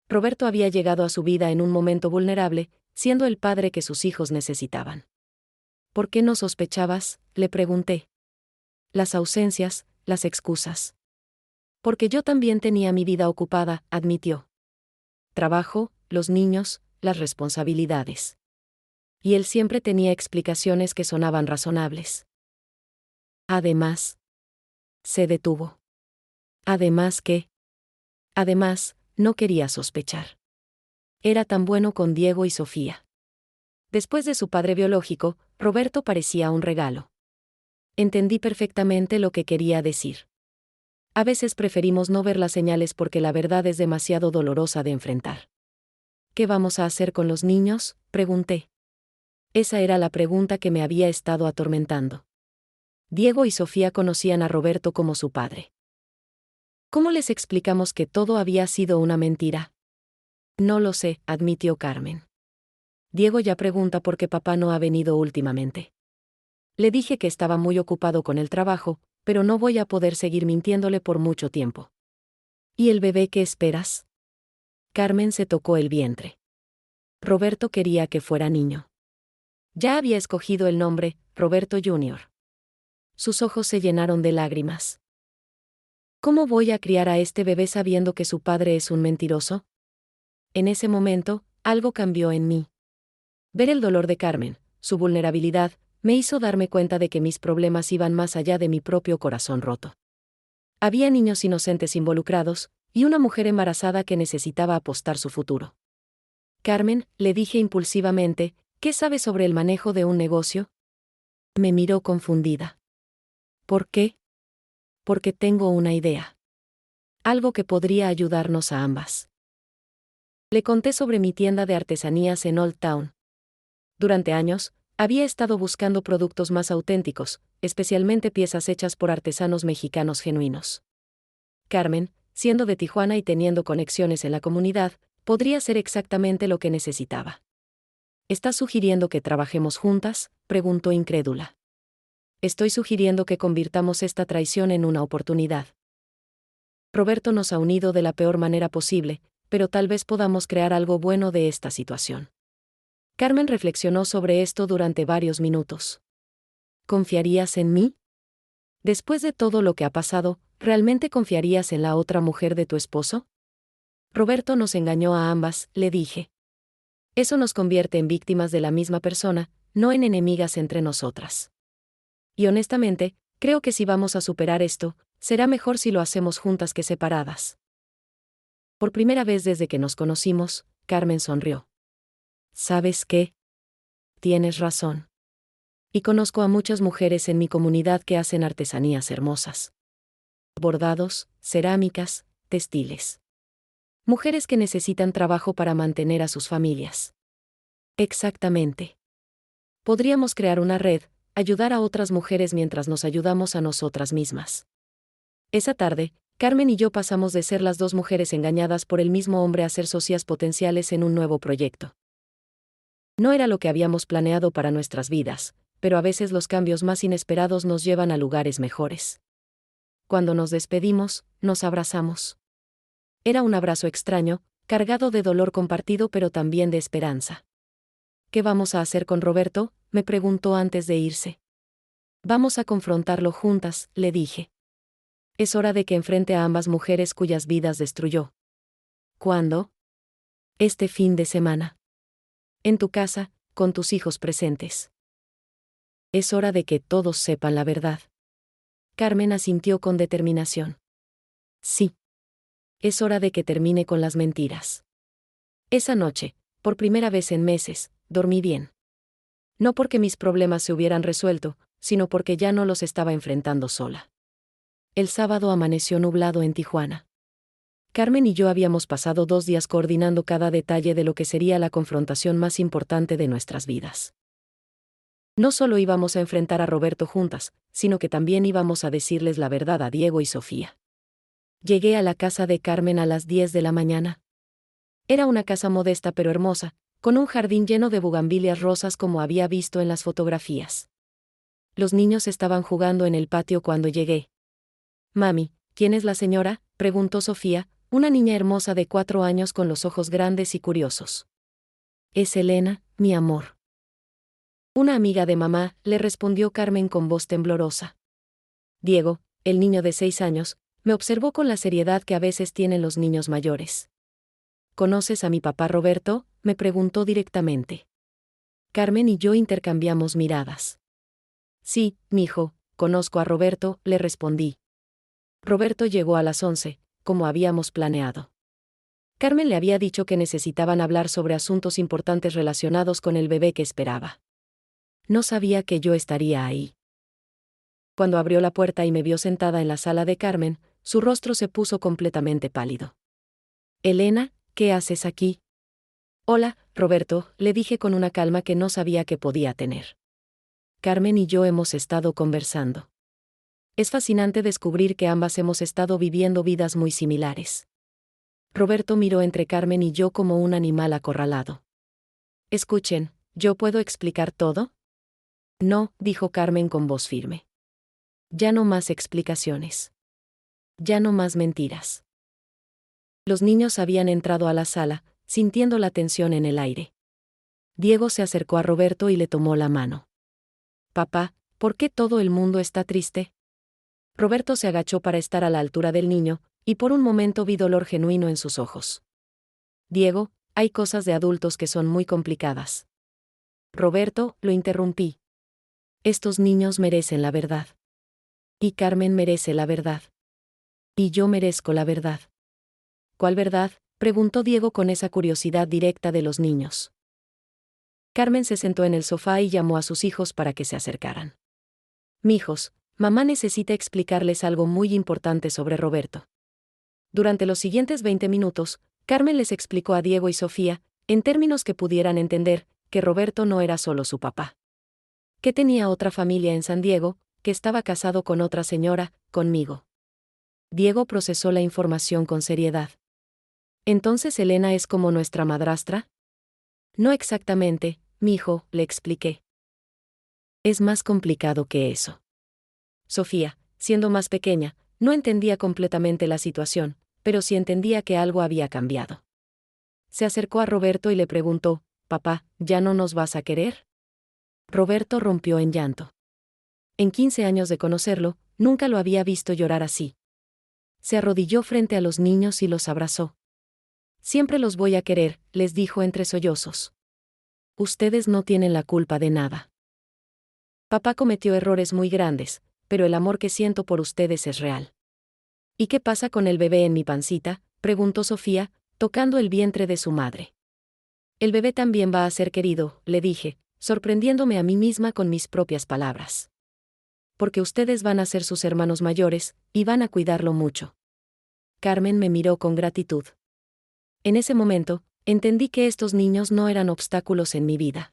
Roberto había llegado a su vida en un momento vulnerable, siendo el padre que sus hijos necesitaban. ¿Por qué no sospechabas?, le pregunté. Las ausencias, las excusas. Porque yo también tenía mi vida ocupada, admitió. Trabajo, los niños, las responsabilidades. Y él siempre tenía explicaciones que sonaban razonables. Además, se detuvo. Además que. Además, no quería sospechar. Era tan bueno con Diego y Sofía. Después de su padre biológico, Roberto parecía un regalo. Entendí perfectamente lo que quería decir. A veces preferimos no ver las señales porque la verdad es demasiado dolorosa de enfrentar. ¿Qué vamos a hacer con los niños?, pregunté. Esa era la pregunta que me había estado atormentando. Diego y Sofía conocían a Roberto como su padre. ¿Cómo les explicamos que todo había sido una mentira? No lo sé, admitió Carmen. Diego ya pregunta por qué papá no ha venido últimamente. Le dije que estaba muy ocupado con el trabajo, pero no voy a poder seguir mintiéndole por mucho tiempo. ¿Y el bebé qué esperas? Carmen se tocó el vientre. Roberto quería que fuera niño. Ya había escogido el nombre, Roberto Jr. Sus ojos se llenaron de lágrimas. ¿Cómo voy a criar a este bebé sabiendo que su padre es un mentiroso? En ese momento, algo cambió en mí. Ver el dolor de Carmen, su vulnerabilidad, me hizo darme cuenta de que mis problemas iban más allá de mi propio corazón roto. Había niños inocentes involucrados, y una mujer embarazada que necesitaba apostar su futuro. Carmen, le dije impulsivamente, ¿qué sabes sobre el manejo de un negocio? Me miró confundida. ¿Por qué? Porque tengo una idea. Algo que podría ayudarnos a ambas. Le conté sobre mi tienda de artesanías en Old Town. Durante años, había estado buscando productos más auténticos, especialmente piezas hechas por artesanos mexicanos genuinos. Carmen, siendo de Tijuana y teniendo conexiones en la comunidad, podría ser exactamente lo que necesitaba. ¿Estás sugiriendo que trabajemos juntas?, preguntó incrédula. Estoy sugiriendo que convirtamos esta traición en una oportunidad. Roberto nos ha unido de la peor manera posible, pero tal vez podamos crear algo bueno de esta situación. Carmen reflexionó sobre esto durante varios minutos. ¿Confiarías en mí? Después de todo lo que ha pasado, ¿realmente confiarías en la otra mujer de tu esposo? Roberto nos engañó a ambas, le dije. Eso nos convierte en víctimas de la misma persona, no en enemigas entre nosotras. Y honestamente, creo que si vamos a superar esto, será mejor si lo hacemos juntas que separadas. Por primera vez desde que nos conocimos, Carmen sonrió. ¿Sabes qué? Tienes razón. Y conozco a muchas mujeres en mi comunidad que hacen artesanías hermosas. Bordados, cerámicas, textiles. Mujeres que necesitan trabajo para mantener a sus familias. Exactamente. Podríamos crear una red, ayudar a otras mujeres mientras nos ayudamos a nosotras mismas. Esa tarde, Carmen y yo pasamos de ser las dos mujeres engañadas por el mismo hombre a ser socias potenciales en un nuevo proyecto. No era lo que habíamos planeado para nuestras vidas, pero a veces los cambios más inesperados nos llevan a lugares mejores. Cuando nos despedimos, nos abrazamos. Era un abrazo extraño, cargado de dolor compartido pero también de esperanza. ¿Qué vamos a hacer con Roberto?, me preguntó antes de irse. Vamos a confrontarlo juntas, le dije. Es hora de que enfrente a ambas mujeres cuyas vidas destruyó. ¿Cuándo? Este fin de semana. En tu casa, con tus hijos presentes. Es hora de que todos sepan la verdad. Carmen asintió con determinación. Sí. Es hora de que termine con las mentiras. Esa noche, por primera vez en meses, dormí bien. No porque mis problemas se hubieran resuelto, sino porque ya no los estaba enfrentando sola. El sábado amaneció nublado en Tijuana. Carmen y yo habíamos pasado 2 días coordinando cada detalle de lo que sería la confrontación más importante de nuestras vidas. No solo íbamos a enfrentar a Roberto juntas, sino que también íbamos a decirles la verdad a Diego y Sofía. Llegué a la casa de Carmen a las 10 de la mañana. Era una casa modesta pero hermosa, con un jardín lleno de bugambilias rosas como había visto en las fotografías. Los niños estaban jugando en el patio cuando llegué. Mami, ¿quién es la señora?, preguntó Sofía, una niña hermosa de 4 años con los ojos grandes y curiosos. Es Elena, mi amor. Una amiga de mamá, le respondió Carmen con voz temblorosa. Diego, el niño de 6 años, me observó con la seriedad que a veces tienen los niños mayores. ¿Conoces a mi papá Roberto?, me preguntó directamente. Carmen y yo intercambiamos miradas. Sí, mijo, conozco a Roberto, le respondí. Roberto llegó a las 11, como habíamos planeado. Carmen le había dicho que necesitaban hablar sobre asuntos importantes relacionados con el bebé que esperaba. no sabía que yo estaría ahí. Cuando abrió la puerta y me vio sentada en la sala de Carmen, su rostro se puso completamente pálido. Elena, ¿qué haces aquí? Hola, Roberto, le dije con una calma que no sabía que podía tener. Carmen y yo hemos estado conversando. Es fascinante descubrir que ambas hemos estado viviendo vidas muy similares. Roberto miró entre Carmen y yo como un animal acorralado. Escuchen, ¿yo puedo explicar todo? No, dijo Carmen con voz firme. Ya no más explicaciones. Ya no más mentiras. Los niños habían entrado a la sala, sintiendo la tensión en el aire. Diego se acercó a Roberto y le tomó la mano. Papá, ¿por qué todo el mundo está triste? Roberto se agachó para estar a la altura del niño, y por un momento vi dolor genuino en sus ojos. Diego, hay cosas de adultos que son muy complicadas. Roberto, lo interrumpí. Estos niños merecen la verdad. Y Carmen merece la verdad. Y yo merezco la verdad. ¿Cuál verdad?, preguntó Diego con esa curiosidad directa de los niños. Carmen se sentó en el sofá y llamó a sus hijos para que se acercaran. Mijos, mamá necesita explicarles algo muy importante sobre Roberto. Durante los siguientes 20 minutos, Carmen les explicó a Diego y Sofía, en términos que pudieran entender, que Roberto no era solo su papá. Que tenía otra familia en San Diego, que estaba casado con otra señora, conmigo. Diego procesó la información con seriedad. ¿Entonces Elena es como nuestra madrastra? No exactamente, mijo, le expliqué. Es más complicado que eso. Sofía, siendo más pequeña, no entendía completamente la situación, pero sí entendía que algo había cambiado. Se acercó a Roberto y le preguntó, «Papá, ¿ya no nos vas a querer?» Roberto rompió en llanto. En 15 años de conocerlo, nunca lo había visto llorar así. Se arrodilló frente a los niños y los abrazó. «Siempre los voy a querer», les dijo entre sollozos. «Ustedes no tienen la culpa de nada. Papá cometió errores muy grandes, pero el amor que siento por ustedes es real». «¿Y qué pasa con el bebé en mi pancita?», preguntó Sofía, tocando el vientre de su madre. «El bebé también va a ser querido», le dije, sorprendiéndome a mí misma con mis propias palabras. «Porque ustedes van a ser sus hermanos mayores, y van a cuidarlo mucho». Carmen me miró con gratitud. En ese momento, entendí que estos niños no eran obstáculos en mi vida.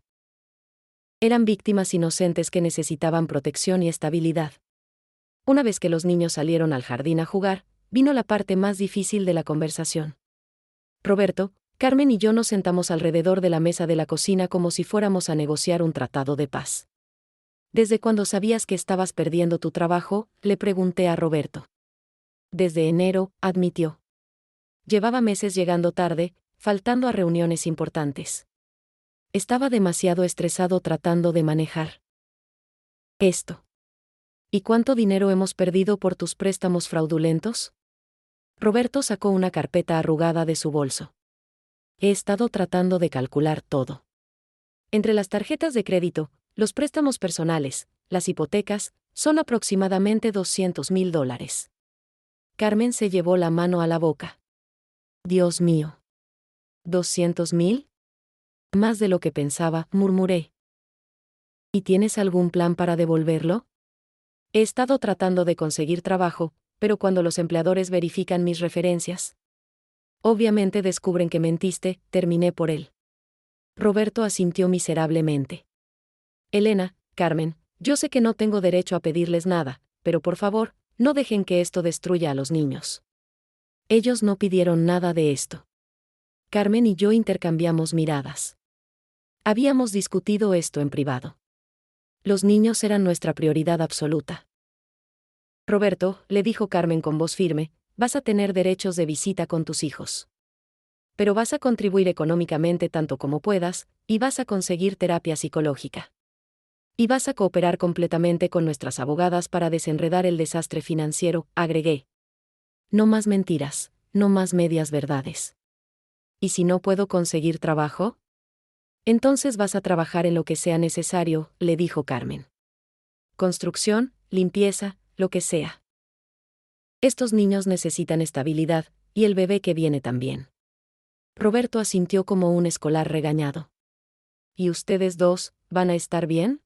Eran víctimas inocentes que necesitaban protección y estabilidad. Una vez que los niños salieron al jardín a jugar, vino la parte más difícil de la conversación. Roberto, Carmen y yo nos sentamos alrededor de la mesa de la cocina como si fuéramos a negociar un tratado de paz. «¿Desde cuándo sabías que estabas perdiendo tu trabajo?», le pregunté a Roberto. «Desde enero», admitió. Llevaba meses llegando tarde, faltando a reuniones importantes. Estaba demasiado estresado tratando de manejar esto. «¿Y cuánto dinero hemos perdido por tus préstamos fraudulentos?». Roberto sacó una carpeta arrugada de su bolso. «He estado tratando de calcular todo. Entre las tarjetas de crédito, los préstamos personales, las hipotecas, son aproximadamente $200,000. Carmen se llevó la mano a la boca. «Dios mío. ¿200,000? Más de lo que pensaba», murmuré. «¿Y tienes algún plan para devolverlo?». «He estado tratando de conseguir trabajo, pero cuando los empleadores verifican mis referencias, obviamente descubren que mentiste», terminé por él. Roberto asintió miserablemente. «Elena, Carmen, yo sé que no tengo derecho a pedirles nada, pero por favor, no dejen que esto destruya a los niños. Ellos no pidieron nada de esto». Carmen y yo intercambiamos miradas. Habíamos discutido esto en privado. Los niños eran nuestra prioridad absoluta. «Roberto», le dijo Carmen con voz firme, «vas a tener derechos de visita con tus hijos. Pero vas a contribuir económicamente tanto como puedas, y vas a conseguir terapia psicológica. Y vas a cooperar completamente con nuestras abogadas para desenredar el desastre financiero», agregué. «No más mentiras, no más medias verdades». «¿Y si no puedo conseguir trabajo?». «Entonces vas a trabajar en lo que sea necesario», le dijo Carmen. «Construcción, limpieza, lo que sea. Estos niños necesitan estabilidad, y el bebé que viene también». Roberto asintió como un escolar regañado. «¿Y ustedes dos, van a estar bien?».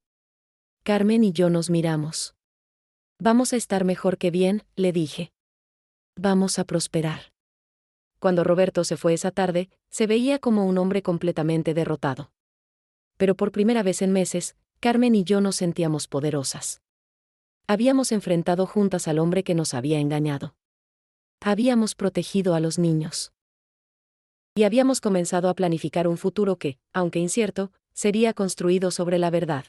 Carmen y yo nos miramos. Vamos a estar mejor que bien, le dije. Vamos a prosperar. Cuando Roberto se fue esa tarde, se veía como un hombre completamente derrotado. Pero por primera vez en meses, Carmen y yo nos sentíamos poderosas. Habíamos enfrentado juntas al hombre que nos había engañado. Habíamos protegido a los niños. Y habíamos comenzado a planificar un futuro que, aunque incierto, sería construido sobre la verdad.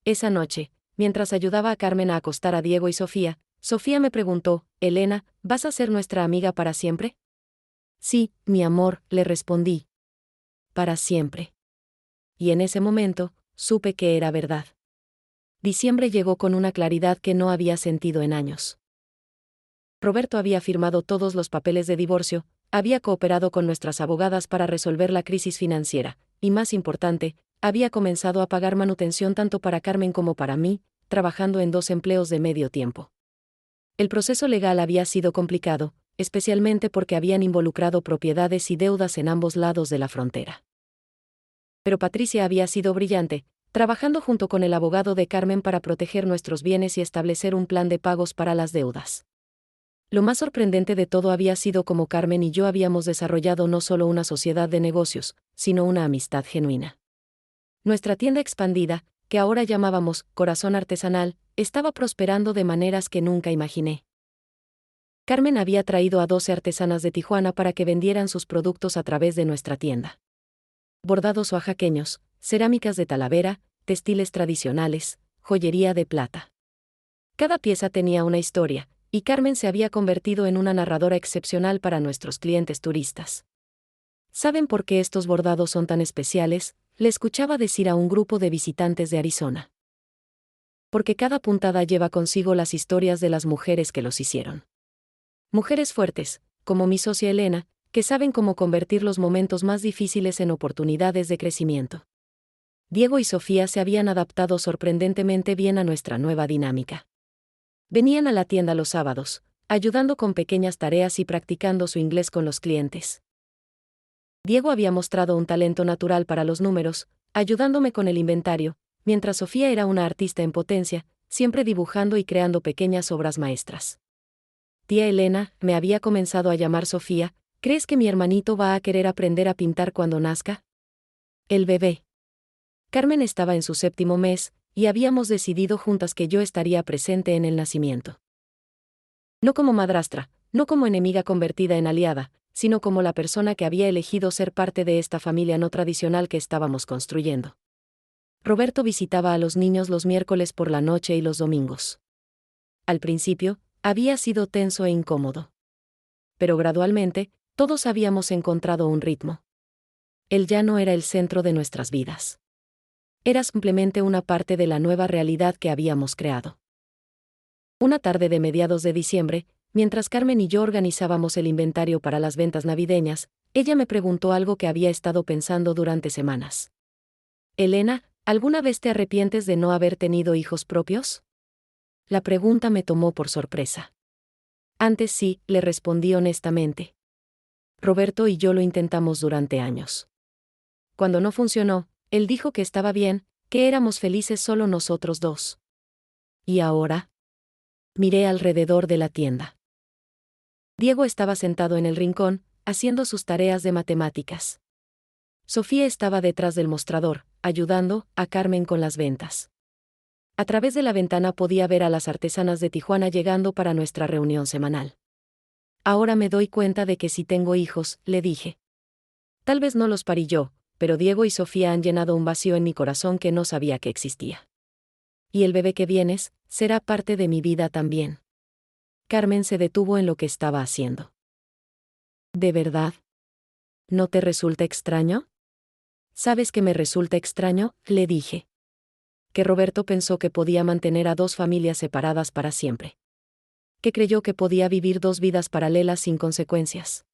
Esa noche, mientras ayudaba a Carmen a acostar a Diego y Sofía, Sofía me preguntó, «Elena, ¿vas a ser nuestra amiga para siempre?» «Sí, mi amor», le respondí. «Para siempre». Y en ese momento, supe que era verdad. Diciembre llegó con una claridad que no había sentido en años. Roberto había firmado todos los papeles de divorcio, había cooperado con nuestras abogadas para resolver la crisis financiera, y más importante, había comenzado a pagar manutención tanto para Carmen como para mí, trabajando en 2 empleos de medio tiempo. El proceso legal había sido complicado, especialmente porque habían involucrado propiedades y deudas en ambos lados de la frontera. Pero Patricia había sido brillante, trabajando junto con el abogado de Carmen para proteger nuestros bienes y establecer un plan de pagos para las deudas. Lo más sorprendente de todo había sido cómo Carmen y yo habíamos desarrollado no solo una sociedad de negocios, sino una amistad genuina. Nuestra tienda expandida, que ahora llamábamos Corazón Artesanal, estaba prosperando de maneras que nunca imaginé. Carmen había traído a 12 artesanas de Tijuana para que vendieran sus productos a través de nuestra tienda. Bordados oaxaqueños, cerámicas de Talavera, textiles tradicionales, joyería de plata. Cada pieza tenía una historia, y Carmen se había convertido en una narradora excepcional para nuestros clientes turistas. ¿Saben por qué estos bordados son tan especiales?, le escuchaba decir a un grupo de visitantes de Arizona. Porque cada puntada lleva consigo las historias de las mujeres que los hicieron. Mujeres fuertes, como mi socia Elena, que saben cómo convertir los momentos más difíciles en oportunidades de crecimiento. Diego y Sofía se habían adaptado sorprendentemente bien a nuestra nueva dinámica. Venían a la tienda los sábados, ayudando con pequeñas tareas y practicando su inglés con los clientes. Diego había mostrado un talento natural para los números, ayudándome con el inventario, mientras Sofía era una artista en potencia, siempre dibujando y creando pequeñas obras maestras. Tía Elena, me había comenzado a llamar Sofía, ¿crees que mi hermanito va a querer aprender a pintar cuando nazca? El bebé. Carmen estaba en su 7º mes, y habíamos decidido juntas que yo estaría presente en el nacimiento. No como madrastra, no como enemiga convertida en aliada, sino como la persona que había elegido ser parte de esta familia no tradicional que estábamos construyendo. Roberto visitaba a los niños los miércoles por la noche y los domingos. Al principio, había sido tenso e incómodo. Pero gradualmente, todos habíamos encontrado un ritmo. Él ya no era el centro de nuestras vidas. Era simplemente una parte de la nueva realidad que habíamos creado. Una tarde de mediados de diciembre, mientras Carmen y yo organizábamos el inventario para las ventas navideñas, ella me preguntó algo que había estado pensando durante semanas. «Elena, ¿alguna vez te arrepientes de no haber tenido hijos propios?» La pregunta me tomó por sorpresa. Antes sí, le respondí honestamente. Roberto y yo lo intentamos durante años. Cuando no funcionó, él dijo que estaba bien, que éramos felices solo nosotros dos. ¿Y ahora? Miré alrededor de la tienda. Diego estaba sentado en el rincón, haciendo sus tareas de matemáticas. Sofía estaba detrás del mostrador, ayudando a Carmen con las ventas. A través de la ventana podía ver a las artesanas de Tijuana llegando para nuestra reunión semanal. Ahora me doy cuenta de que sí tengo hijos, le dije. Tal vez no los parí yo, pero Diego y Sofía han llenado un vacío en mi corazón que no sabía que existía. Y el bebé que vienes, será parte de mi vida también. Carmen se detuvo en lo que estaba haciendo. ¿De verdad? ¿No te resulta extraño? ¿Sabes que me resulta extraño?, le dije. Que Roberto pensó que podía mantener a 2 familias separadas para siempre. Que creyó que podía vivir 2 vidas paralelas sin consecuencias.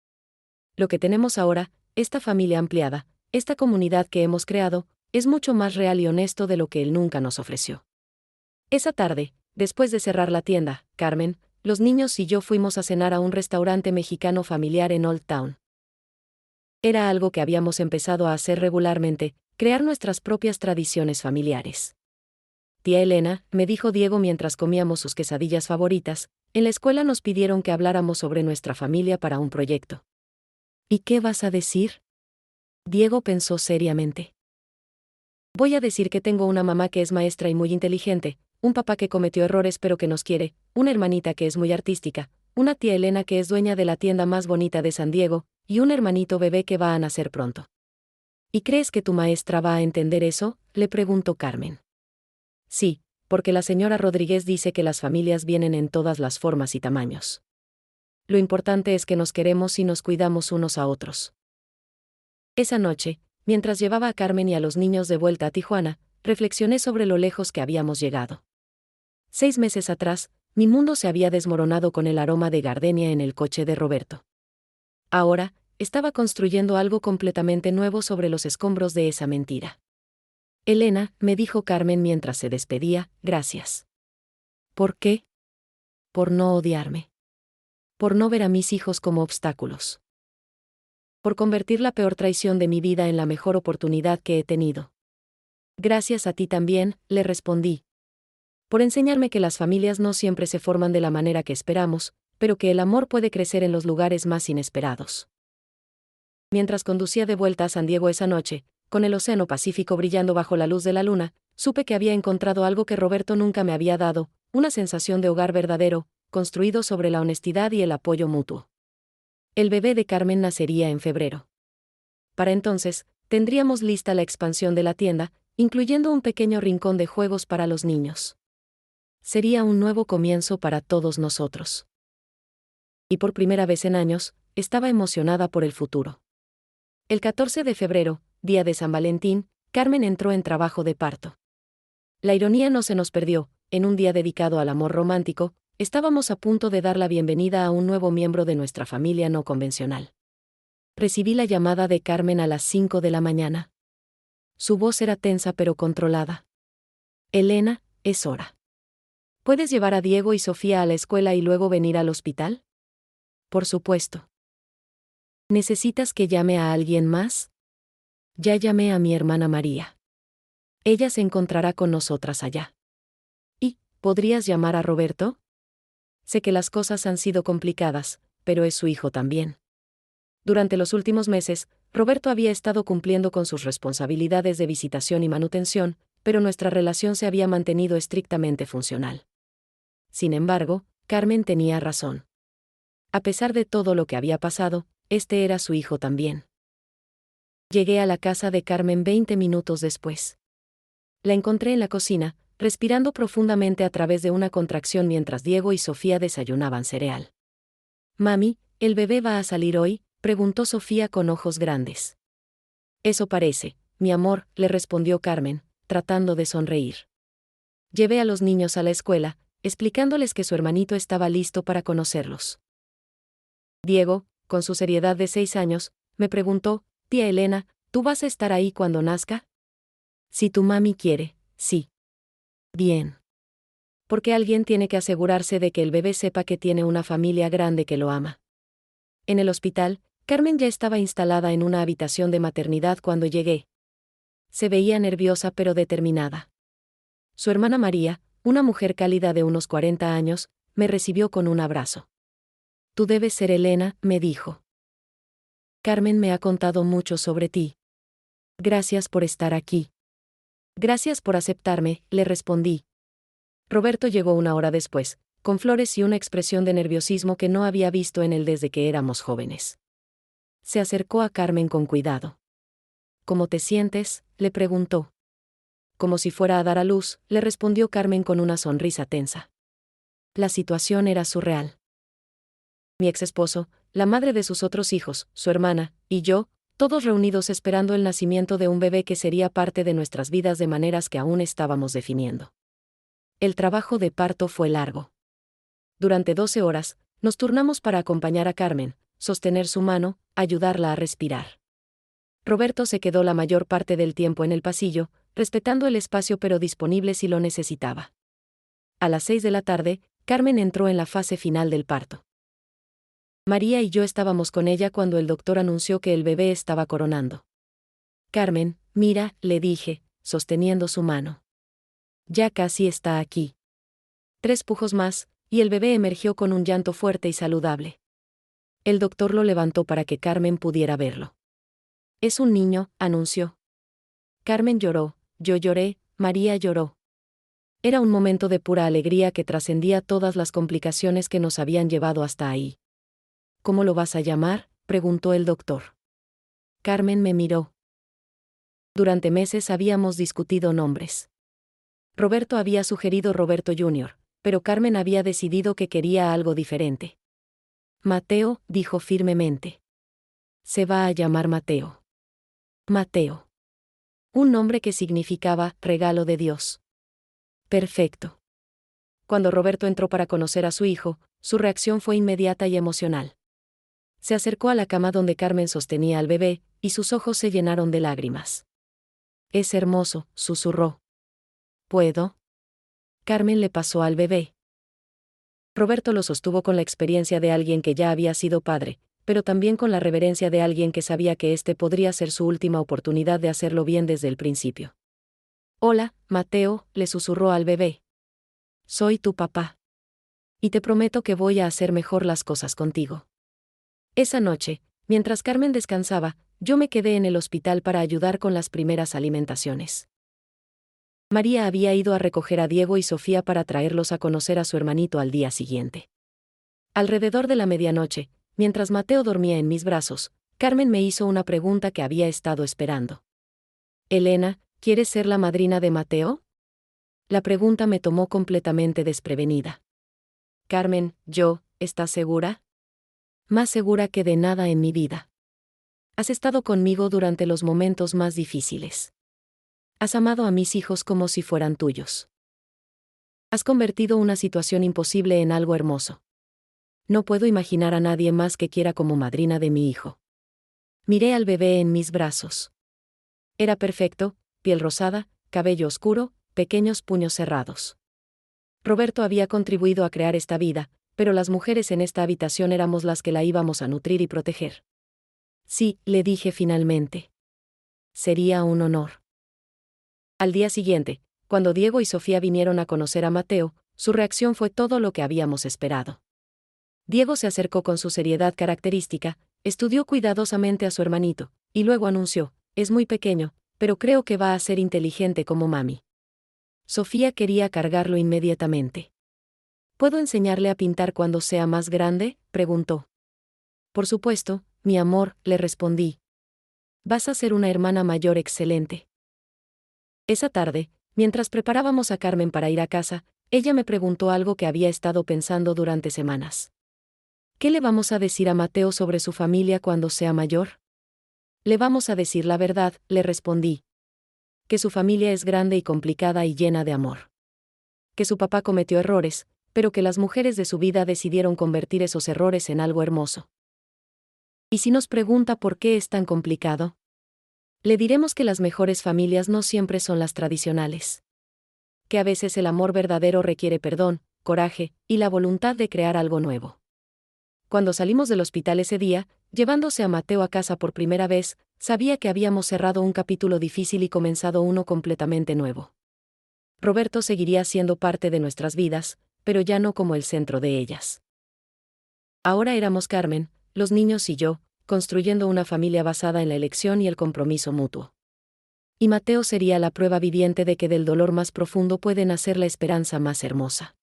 Lo que tenemos ahora, esta familia ampliada, esta comunidad que hemos creado, es mucho más real y honesto de lo que él nunca nos ofreció. Esa tarde, después de cerrar la tienda, Carmen, los niños y yo fuimos a cenar a un restaurante mexicano familiar en Old Town. Era algo que habíamos empezado a hacer regularmente, crear nuestras propias tradiciones familiares. tía Elena, me dijo Diego mientras comíamos sus quesadillas favoritas, en la escuela nos pidieron que habláramos sobre nuestra familia para un proyecto. ¿Y qué vas a decir? Diego pensó seriamente. Voy a decir que tengo una mamá que es maestra y muy inteligente, un papá que cometió errores pero que nos quiere, una hermanita que es muy artística, una tía Elena que es dueña de la tienda más bonita de San Diego, y un hermanito bebé que va a nacer pronto. ¿Y crees que tu maestra va a entender eso?, le preguntó Carmen. Sí, porque la señora Rodríguez dice que las familias vienen en todas las formas y tamaños. Lo importante es que nos queremos y nos cuidamos unos a otros. Esa noche, mientras llevaba a Carmen y a los niños de vuelta a Tijuana, reflexioné sobre lo lejos que habíamos llegado. 6 meses atrás, mi mundo se había desmoronado con el aroma de gardenia en el coche de Roberto. Ahora, estaba construyendo algo completamente nuevo sobre los escombros de esa mentira. Elena, me dijo Carmen mientras se despedía, gracias. ¿Por qué? Por no odiarme. Por no ver a mis hijos como obstáculos. Por convertir la peor traición de mi vida en la mejor oportunidad que he tenido. Gracias a ti también, le respondí. Por enseñarme que las familias no siempre se forman de la manera que esperamos, pero que el amor puede crecer en los lugares más inesperados. Mientras conducía de vuelta a San Diego esa noche, con el océano Pacífico brillando bajo la luz de la luna, supe que había encontrado algo que Roberto nunca me había dado, una sensación de hogar verdadero, construido sobre la honestidad y el apoyo mutuo. El bebé de Carmen nacería en febrero. Para entonces, tendríamos lista la expansión de la tienda, incluyendo un pequeño rincón de juegos para los niños. Sería un nuevo comienzo para todos nosotros. Y por primera vez en años, estaba emocionada por el futuro. El 14 de febrero, día de San Valentín, Carmen entró en trabajo de parto. La ironía no se nos perdió, en un día dedicado al amor romántico, estábamos a punto de dar la bienvenida a un nuevo miembro de nuestra familia no convencional. Recibí la llamada de Carmen a las 5 de la mañana. Su voz era tensa pero controlada. Elena, es hora. ¿Puedes llevar a Diego y Sofía a la escuela y luego venir al hospital? Por supuesto. ¿Necesitas que llame a alguien más? Ya llamé a mi hermana María. Ella se encontrará con nosotras allá. ¿Y, podrías llamar a Roberto? Sé que las cosas han sido complicadas, pero es su hijo también. Durante los últimos meses, Roberto había estado cumpliendo con sus responsabilidades de visitación y manutención, pero nuestra relación se había mantenido estrictamente funcional. Sin embargo, Carmen tenía razón. A pesar de todo lo que había pasado, este era su hijo también. Llegué a la casa de Carmen 20 minutos después. La encontré en la cocina, respirando profundamente a través de una contracción mientras Diego y Sofía desayunaban cereal. Mami, ¿el bebé va a salir hoy?, preguntó Sofía con ojos grandes. Eso parece, mi amor, le respondió Carmen, tratando de sonreír. Llevé a los niños a la escuela, explicándoles que su hermanito estaba listo para conocerlos. Diego, con su seriedad de 6 años, me preguntó, tía Elena, ¿tú vas a estar ahí cuando nazca? Si tu mami quiere, sí. Bien. Porque alguien tiene que asegurarse de que el bebé sepa que tiene una familia grande que lo ama. En el hospital, Carmen ya estaba instalada en una habitación de maternidad cuando llegué. Se veía nerviosa pero determinada. Su hermana María, una mujer cálida de unos 40 años, me recibió con un abrazo. Tú debes ser Elena, me dijo. Carmen me ha contado mucho sobre ti. Gracias por estar aquí. Gracias por aceptarme, le respondí. Roberto llegó 1 hora después, con flores y una expresión de nerviosismo que no había visto en él desde que éramos jóvenes. Se acercó a Carmen con cuidado. ¿Cómo te sientes?, le preguntó. Como si fuera a dar a luz, le respondió Carmen con una sonrisa tensa. La situación era surreal. Mi exesposo, la madre de sus otros hijos, su hermana, y yo, todos reunidos esperando el nacimiento de un bebé que sería parte de nuestras vidas de maneras que aún estábamos definiendo. El trabajo de parto fue largo. Durante 12 horas, nos turnamos para acompañar a Carmen, sostener su mano, ayudarla a respirar. Roberto se quedó la mayor parte del tiempo en el pasillo, respetando el espacio pero disponible si lo necesitaba. A las 6 de la tarde, Carmen entró en la fase final del parto. María y yo estábamos con ella cuando el doctor anunció que el bebé estaba coronando. Carmen, mira, le dije, sosteniendo su mano. Ya casi está aquí. 3 pujos más, y el bebé emergió con un llanto fuerte y saludable. El doctor lo levantó para que Carmen pudiera verlo. Es un niño, anunció. Carmen lloró, yo lloré, María lloró. Era un momento de pura alegría que trascendía todas las complicaciones que nos habían llevado hasta ahí. ¿Cómo lo vas a llamar?, preguntó el doctor. Carmen me miró. Durante meses habíamos discutido nombres. Roberto había sugerido Roberto Jr., pero Carmen había decidido que quería algo diferente. Mateo, dijo firmemente. Se va a llamar Mateo. Mateo. Un nombre que significaba regalo de Dios. Perfecto. Cuando Roberto entró para conocer a su hijo, su reacción fue inmediata y emocional. Se acercó a la cama donde Carmen sostenía al bebé, y sus ojos se llenaron de lágrimas. Es hermoso, susurró. ¿Puedo? Carmen le pasó al bebé. Roberto lo sostuvo con la experiencia de alguien que ya había sido padre, pero también con la reverencia de alguien que sabía que este podría ser su última oportunidad de hacerlo bien desde el principio. Hola, Mateo, le susurró al bebé. Soy tu papá. Y te prometo que voy a hacer mejor las cosas contigo. Esa noche, mientras Carmen descansaba, yo me quedé en el hospital para ayudar con las primeras alimentaciones. María había ido a recoger a Diego y Sofía para traerlos a conocer a su hermanito al día siguiente. Alrededor de la medianoche, mientras Mateo dormía en mis brazos, Carmen me hizo una pregunta que había estado esperando. Elena, ¿quieres ser la madrina de Mateo? La pregunta me tomó completamente desprevenida. Carmen, ¿estás segura? Más segura que de nada en mi vida. Has estado conmigo durante los momentos más difíciles. Has amado a mis hijos como si fueran tuyos. Has convertido una situación imposible en algo hermoso. No puedo imaginar a nadie más que quiera como madrina de mi hijo. Miré al bebé en mis brazos. Era perfecto, piel rosada, cabello oscuro, pequeños puños cerrados. Roberto había contribuido a crear esta vida, pero las mujeres en esta habitación éramos las que la íbamos a nutrir y proteger. Sí, le dije finalmente. Sería un honor. Al día siguiente, cuando Diego y Sofía vinieron a conocer a Mateo, su reacción fue todo lo que habíamos esperado. Diego se acercó con su seriedad característica, estudió cuidadosamente a su hermanito, y luego anunció, es muy pequeño, pero creo que va a ser inteligente como mami. Sofía quería cargarlo inmediatamente. ¿Puedo enseñarle a pintar cuando sea más grande?, preguntó. Por supuesto, mi amor, le respondí. Vas a ser una hermana mayor excelente. Esa tarde, mientras preparábamos a Carmen para ir a casa, ella me preguntó algo que había estado pensando durante semanas. ¿Qué le vamos a decir a Mateo sobre su familia cuando sea mayor? Le vamos a decir la verdad, le respondí. Que su familia es grande y complicada y llena de amor. Que su papá cometió errores, pero que las mujeres de su vida decidieron convertir esos errores en algo hermoso. ¿Y si nos pregunta por qué es tan complicado? Le diremos que las mejores familias no siempre son las tradicionales. Que a veces el amor verdadero requiere perdón, coraje, y la voluntad de crear algo nuevo. Cuando salimos del hospital ese día, llevándose a Mateo a casa por primera vez, sabía que habíamos cerrado un capítulo difícil y comenzado uno completamente nuevo. Roberto seguiría siendo parte de nuestras vidas, pero ya no como el centro de ellas. Ahora éramos Carmen, los niños y yo, construyendo una familia basada en la elección y el compromiso mutuo. Y Mateo sería la prueba viviente de que del dolor más profundo puede nacer la esperanza más hermosa.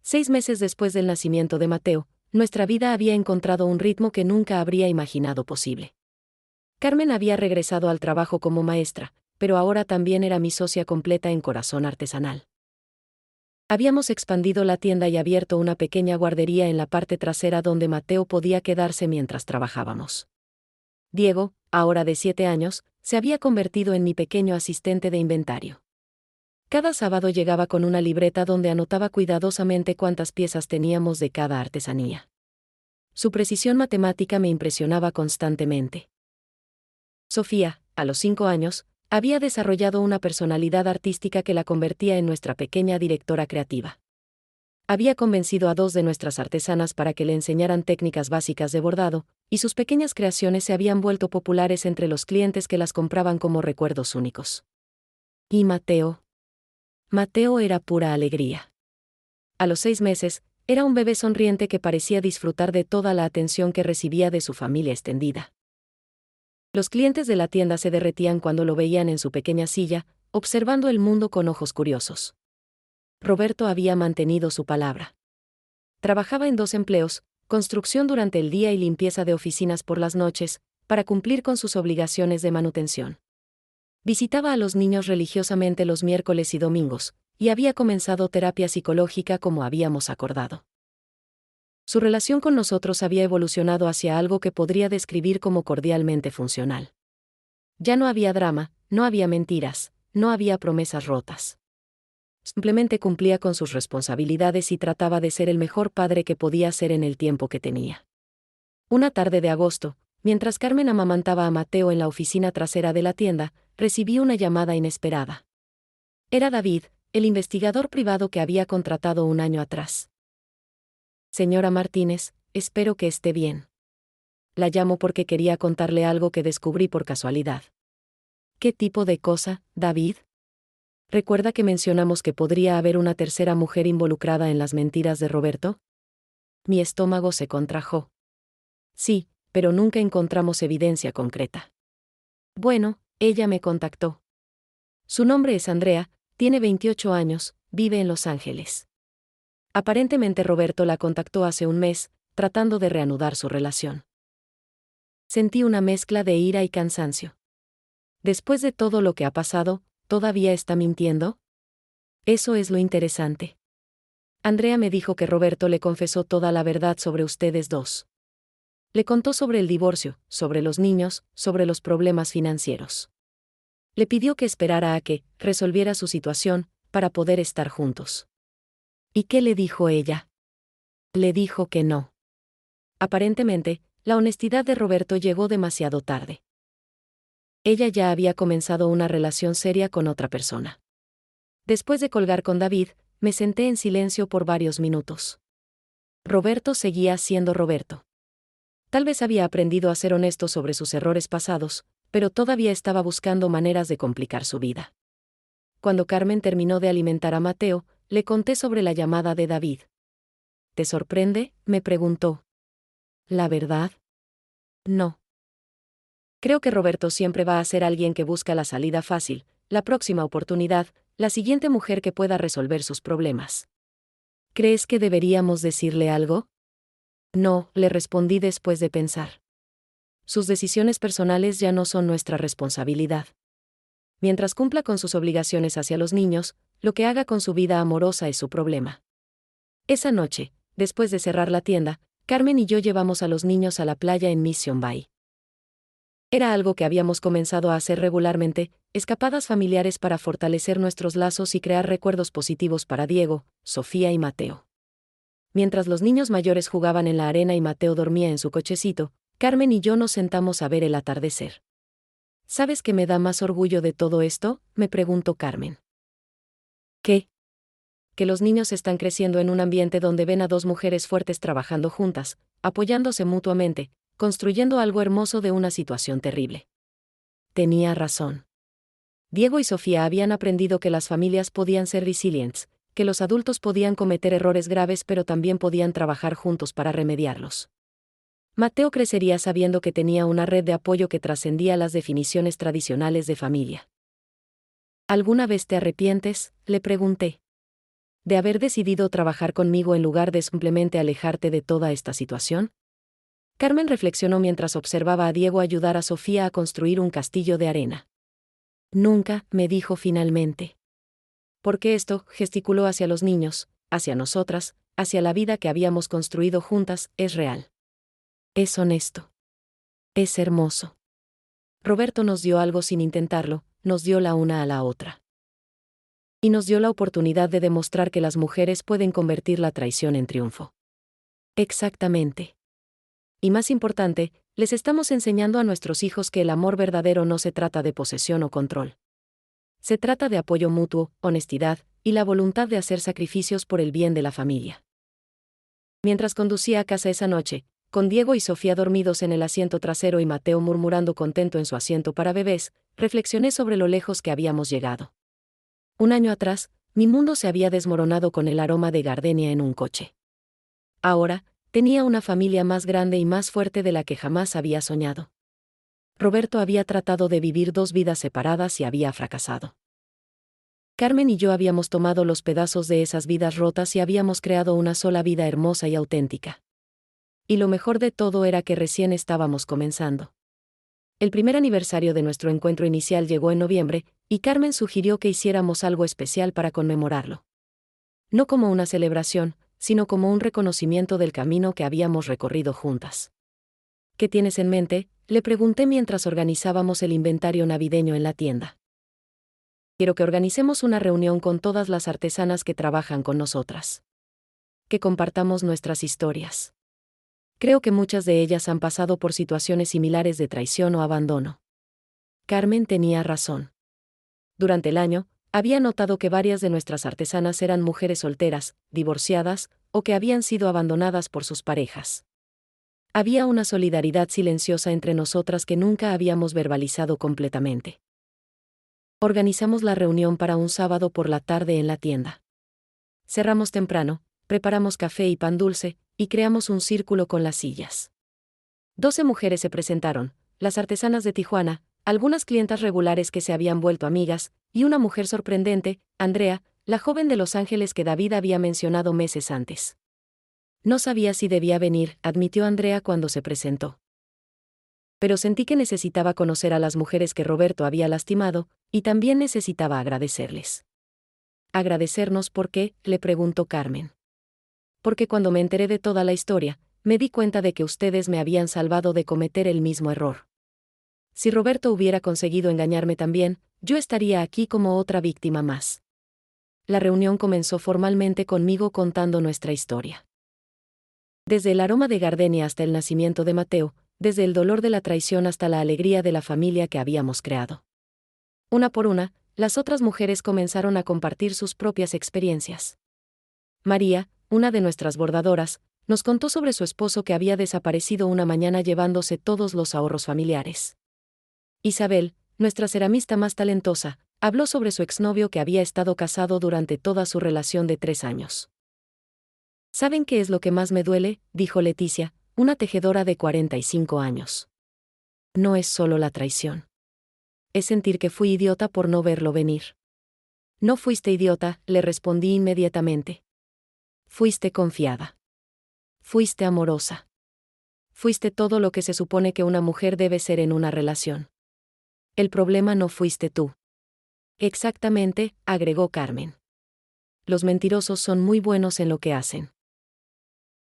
6 meses después del nacimiento de Mateo, nuestra vida había encontrado un ritmo que nunca habría imaginado posible. Carmen había regresado al trabajo como maestra, pero ahora también era mi socia completa en Corazón Artesanal. Habíamos expandido la tienda y abierto una pequeña guardería en la parte trasera donde Mateo podía quedarse mientras trabajábamos. Diego, ahora de 7 años, se había convertido en mi pequeño asistente de inventario. Cada sábado llegaba con una libreta donde anotaba cuidadosamente cuántas piezas teníamos de cada artesanía. Su precisión matemática me impresionaba constantemente. Sofía, a los 5 años, había desarrollado una personalidad artística que la convertía en nuestra pequeña directora creativa. Había convencido a 2 de nuestras artesanas para que le enseñaran técnicas básicas de bordado, y sus pequeñas creaciones se habían vuelto populares entre los clientes que las compraban como recuerdos únicos. ¿Y Mateo? Mateo era pura alegría. A los 6 meses, era un bebé sonriente que parecía disfrutar de toda la atención que recibía de su familia extendida. Los clientes de la tienda se derretían cuando lo veían en su pequeña silla, observando el mundo con ojos curiosos. Roberto había mantenido su palabra. Trabajaba en 2 empleos, construcción durante el día y limpieza de oficinas por las noches, para cumplir con sus obligaciones de manutención. Visitaba a los niños religiosamente los miércoles y domingos, y había comenzado terapia psicológica como habíamos acordado. Su relación con nosotros había evolucionado hacia algo que podría describir como cordialmente funcional. Ya no había drama, no había mentiras, no había promesas rotas. Simplemente cumplía con sus responsabilidades y trataba de ser el mejor padre que podía ser en el tiempo que tenía. Una tarde de agosto, mientras Carmen amamantaba a Mateo en la oficina trasera de la tienda, recibí una llamada inesperada. Era David, el investigador privado que había contratado un año atrás. Señora Martínez, espero que esté bien. La llamo porque quería contarle algo que descubrí por casualidad. ¿Qué tipo de cosa, David? ¿Recuerda que mencionamos que podría haber una tercera mujer involucrada en las mentiras de Roberto? Mi estómago se contrajo. Sí, pero nunca encontramos evidencia concreta. Bueno, ella me contactó. Su nombre es Andrea, tiene 28 años, vive en Los Ángeles. Aparentemente Roberto la contactó hace un mes, tratando de reanudar su relación. Sentí una mezcla de ira y cansancio. Después de todo lo que ha pasado, ¿todavía está mintiendo? Eso es lo interesante. Andrea me dijo que Roberto le confesó toda la verdad sobre ustedes dos. Le contó sobre el divorcio, sobre los niños, sobre los problemas financieros. Le pidió que esperara a que resolviera su situación, para poder estar juntos. ¿Y qué le dijo ella? Le dijo que no. Aparentemente, la honestidad de Roberto llegó demasiado tarde. Ella ya había comenzado una relación seria con otra persona. Después de colgar con David, me senté en silencio por varios minutos. Roberto seguía siendo Roberto. Tal vez había aprendido a ser honesto sobre sus errores pasados, pero todavía estaba buscando maneras de complicar su vida. Cuando Carmen terminó de alimentar a Mateo, le conté sobre la llamada de David. ¿Te sorprende?, me preguntó. ¿La verdad? No. Creo que Roberto siempre va a ser alguien que busca la salida fácil, la próxima oportunidad, la siguiente mujer que pueda resolver sus problemas. ¿Crees que deberíamos decirle algo? No, le respondí después de pensar. Sus decisiones personales ya no son nuestra responsabilidad. Mientras cumpla con sus obligaciones hacia los niños, lo que haga con su vida amorosa es su problema. Esa noche, después de cerrar la tienda, Carmen y yo llevamos a los niños a la playa en Mission Bay. Era algo que habíamos comenzado a hacer regularmente, escapadas familiares para fortalecer nuestros lazos y crear recuerdos positivos para Diego, Sofía y Mateo. Mientras los niños mayores jugaban en la arena y Mateo dormía en su cochecito, Carmen y yo nos sentamos a ver el atardecer. ¿Sabes qué me da más orgullo de todo esto?, me preguntó Carmen. ¿Qué? Que los niños están creciendo en un ambiente donde ven a 2 mujeres fuertes trabajando juntas, apoyándose mutuamente, construyendo algo hermoso de una situación terrible. Tenía razón. Diego y Sofía habían aprendido que las familias podían ser resilientes, que los adultos podían cometer errores graves pero también podían trabajar juntos para remediarlos. Mateo crecería sabiendo que tenía una red de apoyo que trascendía las definiciones tradicionales de familia. ¿Alguna vez te arrepientes?, le pregunté. ¿De haber decidido trabajar conmigo en lugar de simplemente alejarte de toda esta situación? Carmen reflexionó mientras observaba a Diego ayudar a Sofía a construir un castillo de arena. Nunca, me dijo finalmente. Porque esto, gesticuló hacia los niños, hacia nosotras, hacia la vida que habíamos construido juntas, es real. Es honesto. Es hermoso. Roberto nos dio algo sin intentarlo, nos dio la una a la otra. Y nos dio la oportunidad de demostrar que las mujeres pueden convertir la traición en triunfo. Exactamente. Y más importante, les estamos enseñando a nuestros hijos que el amor verdadero no se trata de posesión o control. Se trata de apoyo mutuo, honestidad, y la voluntad de hacer sacrificios por el bien de la familia. Mientras conducía a casa esa noche, con Diego y Sofía dormidos en el asiento trasero y Mateo murmurando contento en su asiento para bebés, reflexioné sobre lo lejos que habíamos llegado. Un año atrás, mi mundo se había desmoronado con el aroma de gardenia en un coche. Ahora, tenía una familia más grande y más fuerte de la que jamás había soñado. Roberto había tratado de vivir dos vidas separadas y había fracasado. Carmen y yo habíamos tomado los pedazos de esas vidas rotas y habíamos creado una sola vida hermosa y auténtica. Y lo mejor de todo era que recién estábamos comenzando. El primer aniversario de nuestro encuentro inicial llegó en noviembre, y Carmen sugirió que hiciéramos algo especial para conmemorarlo. No como una celebración, sino como un reconocimiento del camino que habíamos recorrido juntas. ¿Qué tienes en mente?, le pregunté mientras organizábamos el inventario navideño en la tienda. Quiero que organicemos una reunión con todas las artesanas que trabajan con nosotras. Que compartamos nuestras historias. Creo que muchas de ellas han pasado por situaciones similares de traición o abandono. Carmen tenía razón. Durante el año, había notado que varias de nuestras artesanas eran mujeres solteras, divorciadas, o que habían sido abandonadas por sus parejas. Había una solidaridad silenciosa entre nosotras que nunca habíamos verbalizado completamente. Organizamos la reunión para un sábado por la tarde en la tienda. Cerramos temprano, preparamos café y pan dulce, y creamos un círculo con las sillas. 12 mujeres se presentaron, las artesanas de Tijuana, algunas clientas regulares que se habían vuelto amigas, y una mujer sorprendente, Andrea, la joven de Los Ángeles que David había mencionado meses antes. No sabía si debía venir, admitió Andrea cuando se presentó. Pero sentí que necesitaba conocer a las mujeres que Roberto había lastimado, y también necesitaba agradecerles. ¿Agradecernos por qué?, le preguntó Carmen. Porque cuando me enteré de toda la historia, me di cuenta de que ustedes me habían salvado de cometer el mismo error. Si Roberto hubiera conseguido engañarme también, yo estaría aquí como otra víctima más. La reunión comenzó formalmente conmigo contando nuestra historia. Desde el aroma de gardenia hasta el nacimiento de Mateo, desde el dolor de la traición hasta la alegría de la familia que habíamos creado. Una por una, las otras mujeres comenzaron a compartir sus propias experiencias. María, una de nuestras bordadoras, nos contó sobre su esposo que había desaparecido una mañana llevándose todos los ahorros familiares. Isabel, nuestra ceramista más talentosa, habló sobre su exnovio que había estado casado durante toda su relación de 3 años. ¿Saben qué es lo que más me duele?, dijo Leticia, una tejedora de 45 años. No es solo la traición. Es sentir que fui idiota por no verlo venir. No fuiste idiota, le respondí inmediatamente. Fuiste confiada. Fuiste amorosa. Fuiste todo lo que se supone que una mujer debe ser en una relación. El problema no fuiste tú. Exactamente, agregó Carmen. Los mentirosos son muy buenos en lo que hacen.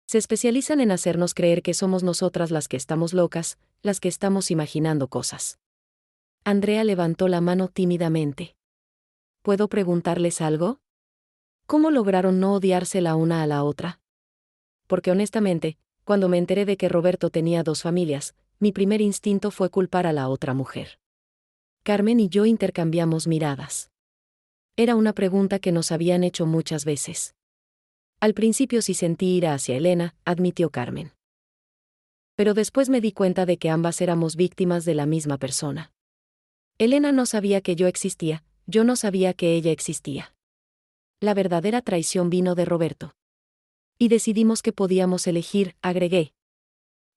Se especializan en hacernos creer que somos nosotras las que estamos locas, las que estamos imaginando cosas. Andrea levantó la mano tímidamente. ¿Puedo preguntarles algo? ¿Cómo lograron no odiarse la una a la otra? Porque honestamente, cuando me enteré de que Roberto tenía 2 familias, mi primer instinto fue culpar a la otra mujer. Carmen y yo intercambiamos miradas. Era una pregunta que nos habían hecho muchas veces. Al principio sí sentí ira hacia Elena, admitió Carmen. Pero después me di cuenta de que ambas éramos víctimas de la misma persona. Elena no sabía que yo existía, yo no sabía que ella existía. La verdadera traición vino de Roberto. Y decidimos que podíamos elegir, agregué.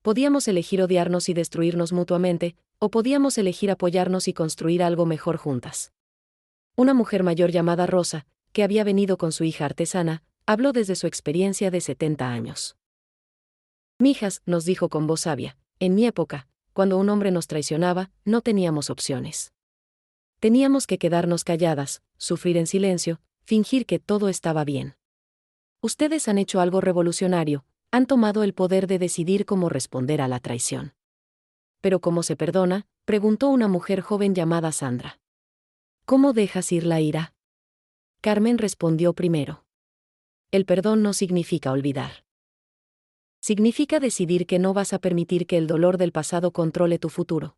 Podíamos elegir odiarnos y destruirnos mutuamente, o podíamos elegir apoyarnos y construir algo mejor juntas. Una mujer mayor llamada Rosa, que había venido con su hija artesana, habló desde su experiencia de 70 años. Mijas, nos dijo con voz sabia, en mi época, cuando un hombre nos traicionaba, no teníamos opciones. Teníamos que quedarnos calladas, sufrir en silencio, fingir que todo estaba bien. Ustedes han hecho algo revolucionario, han tomado el poder de decidir cómo responder a la traición. ¿Pero cómo se perdona?, preguntó una mujer joven llamada Sandra. ¿Cómo dejas ir la ira? Carmen respondió primero. El perdón no significa olvidar. Significa decidir que no vas a permitir que el dolor del pasado controle tu futuro.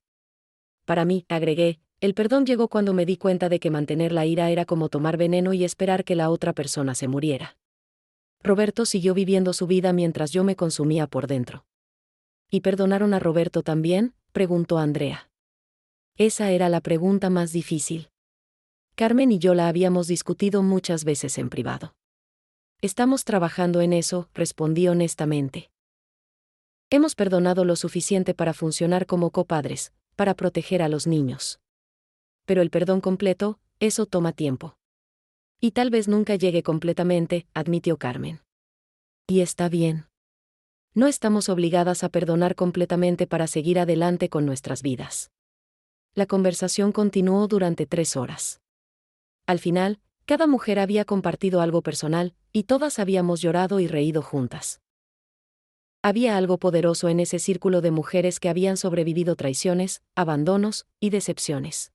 Para mí, agregué, el perdón llegó cuando me di cuenta de que mantener la ira era como tomar veneno y esperar que la otra persona se muriera. Roberto siguió viviendo su vida mientras yo me consumía por dentro. ¿Y perdonaron a Roberto también?, preguntó Andrea. Esa era la pregunta más difícil. Carmen y yo la habíamos discutido muchas veces en privado. Estamos trabajando en eso, respondí honestamente. Hemos perdonado lo suficiente para funcionar como copadres, para proteger a los niños. Pero el perdón completo, eso toma tiempo. Y tal vez nunca llegue completamente, admitió Carmen. Y está bien. No estamos obligadas a perdonar completamente para seguir adelante con nuestras vidas. La conversación continuó durante 3 horas. Al final, cada mujer había compartido algo personal, y todas habíamos llorado y reído juntas. Había algo poderoso en ese círculo de mujeres que habían sobrevivido traiciones, abandonos y decepciones.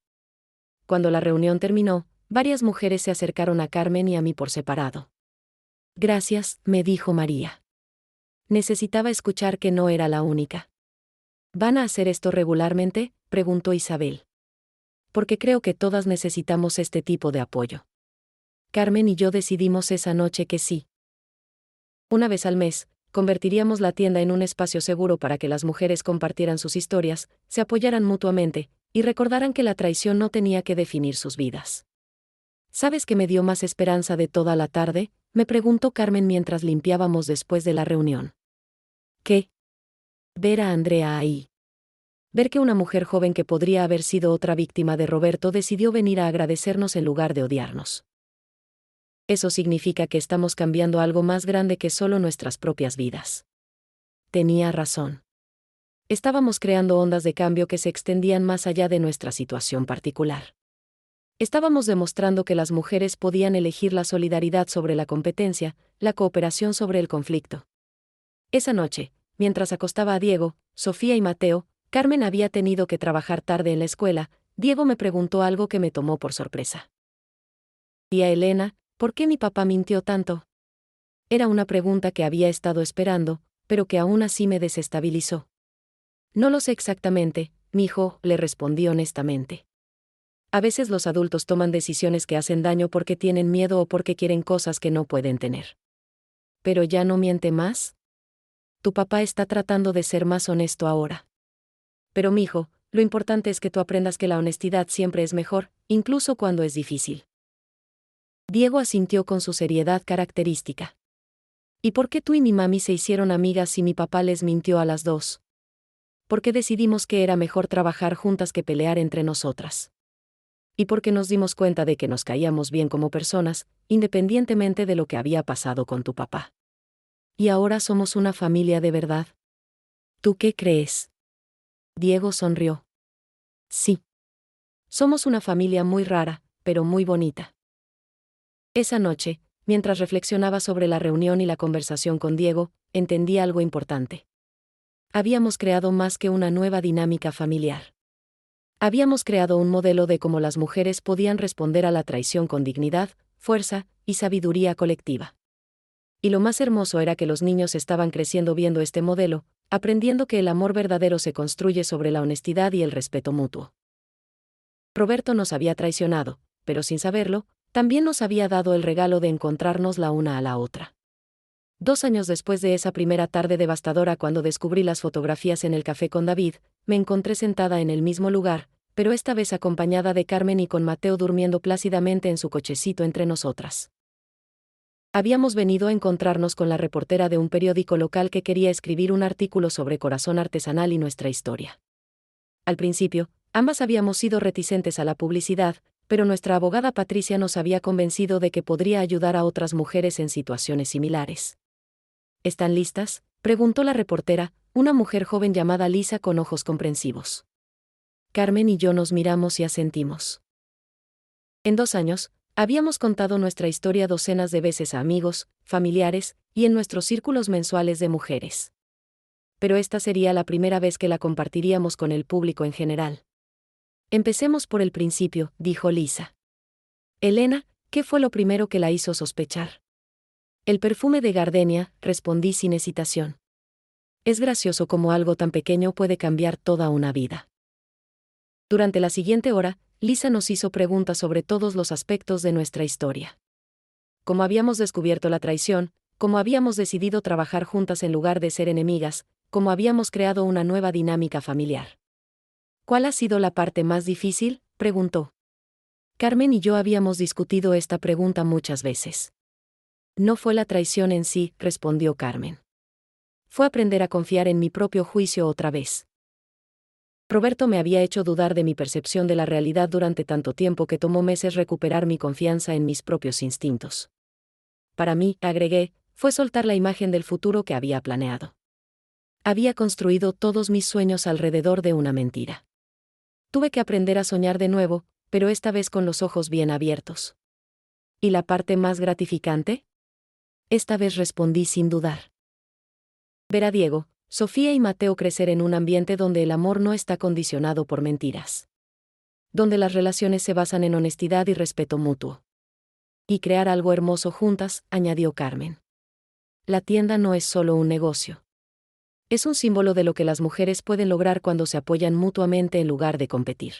Cuando la reunión terminó, varias mujeres se acercaron a Carmen y a mí por separado. Gracias, me dijo María. Necesitaba escuchar que no era la única. ¿Van a hacer esto regularmente?, preguntó Isabel. Porque creo que todas necesitamos este tipo de apoyo. Carmen y yo decidimos esa noche que sí. Una vez al mes, convertiríamos la tienda en un espacio seguro para que las mujeres compartieran sus historias, se apoyaran mutuamente, y recordaran que la traición no tenía que definir sus vidas. ¿Sabes qué me dio más esperanza de toda la tarde?, me preguntó Carmen mientras limpiábamos después de la reunión. ¿Qué? Ver a Andrea ahí. Ver que una mujer joven que podría haber sido otra víctima de Roberto decidió venir a agradecernos en lugar de odiarnos. Eso significa que estamos cambiando algo más grande que solo nuestras propias vidas. Tenía razón. Estábamos creando ondas de cambio que se extendían más allá de nuestra situación particular. Estábamos demostrando que las mujeres podían elegir la solidaridad sobre la competencia, la cooperación sobre el conflicto. Esa noche, mientras acostaba a Diego, Sofía y Mateo, Carmen había tenido que trabajar tarde en la escuela. Diego me preguntó algo que me tomó por sorpresa. Tía Elena, ¿por qué mi papá mintió tanto? Era una pregunta que había estado esperando, pero que aún así me desestabilizó. No lo sé exactamente, mijo, le respondí honestamente. A veces los adultos toman decisiones que hacen daño porque tienen miedo o porque quieren cosas que no pueden tener. ¿Pero ya no miente más? Tu papá está tratando de ser más honesto ahora. Pero mijo, lo importante es que tú aprendas que la honestidad siempre es mejor, incluso cuando es difícil. Diego asintió con su seriedad característica. ¿Y por qué tú y mi mami se hicieron amigas si mi papá les mintió a las dos? Porque decidimos que era mejor trabajar juntas que pelear entre nosotras. Y porque nos dimos cuenta de que nos caíamos bien como personas, independientemente de lo que había pasado con tu papá. Y ahora somos una familia de verdad. ¿Tú qué crees? Diego sonrió. Sí. Somos una familia muy rara, pero muy bonita. Esa noche, mientras reflexionaba sobre la reunión y la conversación con Diego, entendí algo importante. Habíamos creado más que una nueva dinámica familiar. Habíamos creado un modelo de cómo las mujeres podían responder a la traición con dignidad, fuerza y sabiduría colectiva. Y lo más hermoso era que los niños estaban creciendo viendo este modelo, aprendiendo que el amor verdadero se construye sobre la honestidad y el respeto mutuo. Roberto nos había traicionado, pero sin saberlo, también nos había dado el regalo de encontrarnos la una a la otra. 2 años después de esa primera tarde devastadora cuando descubrí las fotografías en el café con David, me encontré sentada en el mismo lugar, pero esta vez acompañada de Carmen y con Mateo durmiendo plácidamente en su cochecito entre nosotras. Habíamos venido a encontrarnos con la reportera de un periódico local que quería escribir un artículo sobre Corazón Artesanal y nuestra historia. Al principio, ambas habíamos sido reticentes a la publicidad, pero nuestra abogada Patricia nos había convencido de que podría ayudar a otras mujeres en situaciones similares. ¿Están listas?, preguntó la reportera, una mujer joven llamada Lisa con ojos comprensivos. Carmen y yo nos miramos y asentimos. En 2 años, habíamos contado nuestra historia docenas de veces a amigos, familiares, y en nuestros círculos mensuales de mujeres. Pero esta sería la primera vez que la compartiríamos con el público en general. Empecemos por el principio, dijo Lisa. Elena, ¿qué fue lo primero que la hizo sospechar? El perfume de gardenia, respondí sin hesitación. Es gracioso cómo algo tan pequeño puede cambiar toda una vida. Durante la siguiente hora, Lisa nos hizo preguntas sobre todos los aspectos de nuestra historia. Cómo habíamos descubierto la traición, cómo habíamos decidido trabajar juntas en lugar de ser enemigas, cómo habíamos creado una nueva dinámica familiar. ¿Cuál ha sido la parte más difícil?, preguntó. Carmen y yo habíamos discutido esta pregunta muchas veces. No fue la traición en sí, respondió Carmen. Fue aprender a confiar en mi propio juicio otra vez. Roberto me había hecho dudar de mi percepción de la realidad durante tanto tiempo que tomó meses recuperar mi confianza en mis propios instintos. Para mí, agregué, fue soltar la imagen del futuro que había planeado. Había construido todos mis sueños alrededor de una mentira. Tuve que aprender a soñar de nuevo, pero esta vez con los ojos bien abiertos. ¿Y la parte más gratificante? Esta vez respondí sin dudar. Ver a Diego, Sofía y Mateo crecer en un ambiente donde el amor no está condicionado por mentiras. Donde las relaciones se basan en honestidad y respeto mutuo. Y crear algo hermoso juntas, añadió Carmen. La tienda no es solo un negocio. Es un símbolo de lo que las mujeres pueden lograr cuando se apoyan mutuamente en lugar de competir.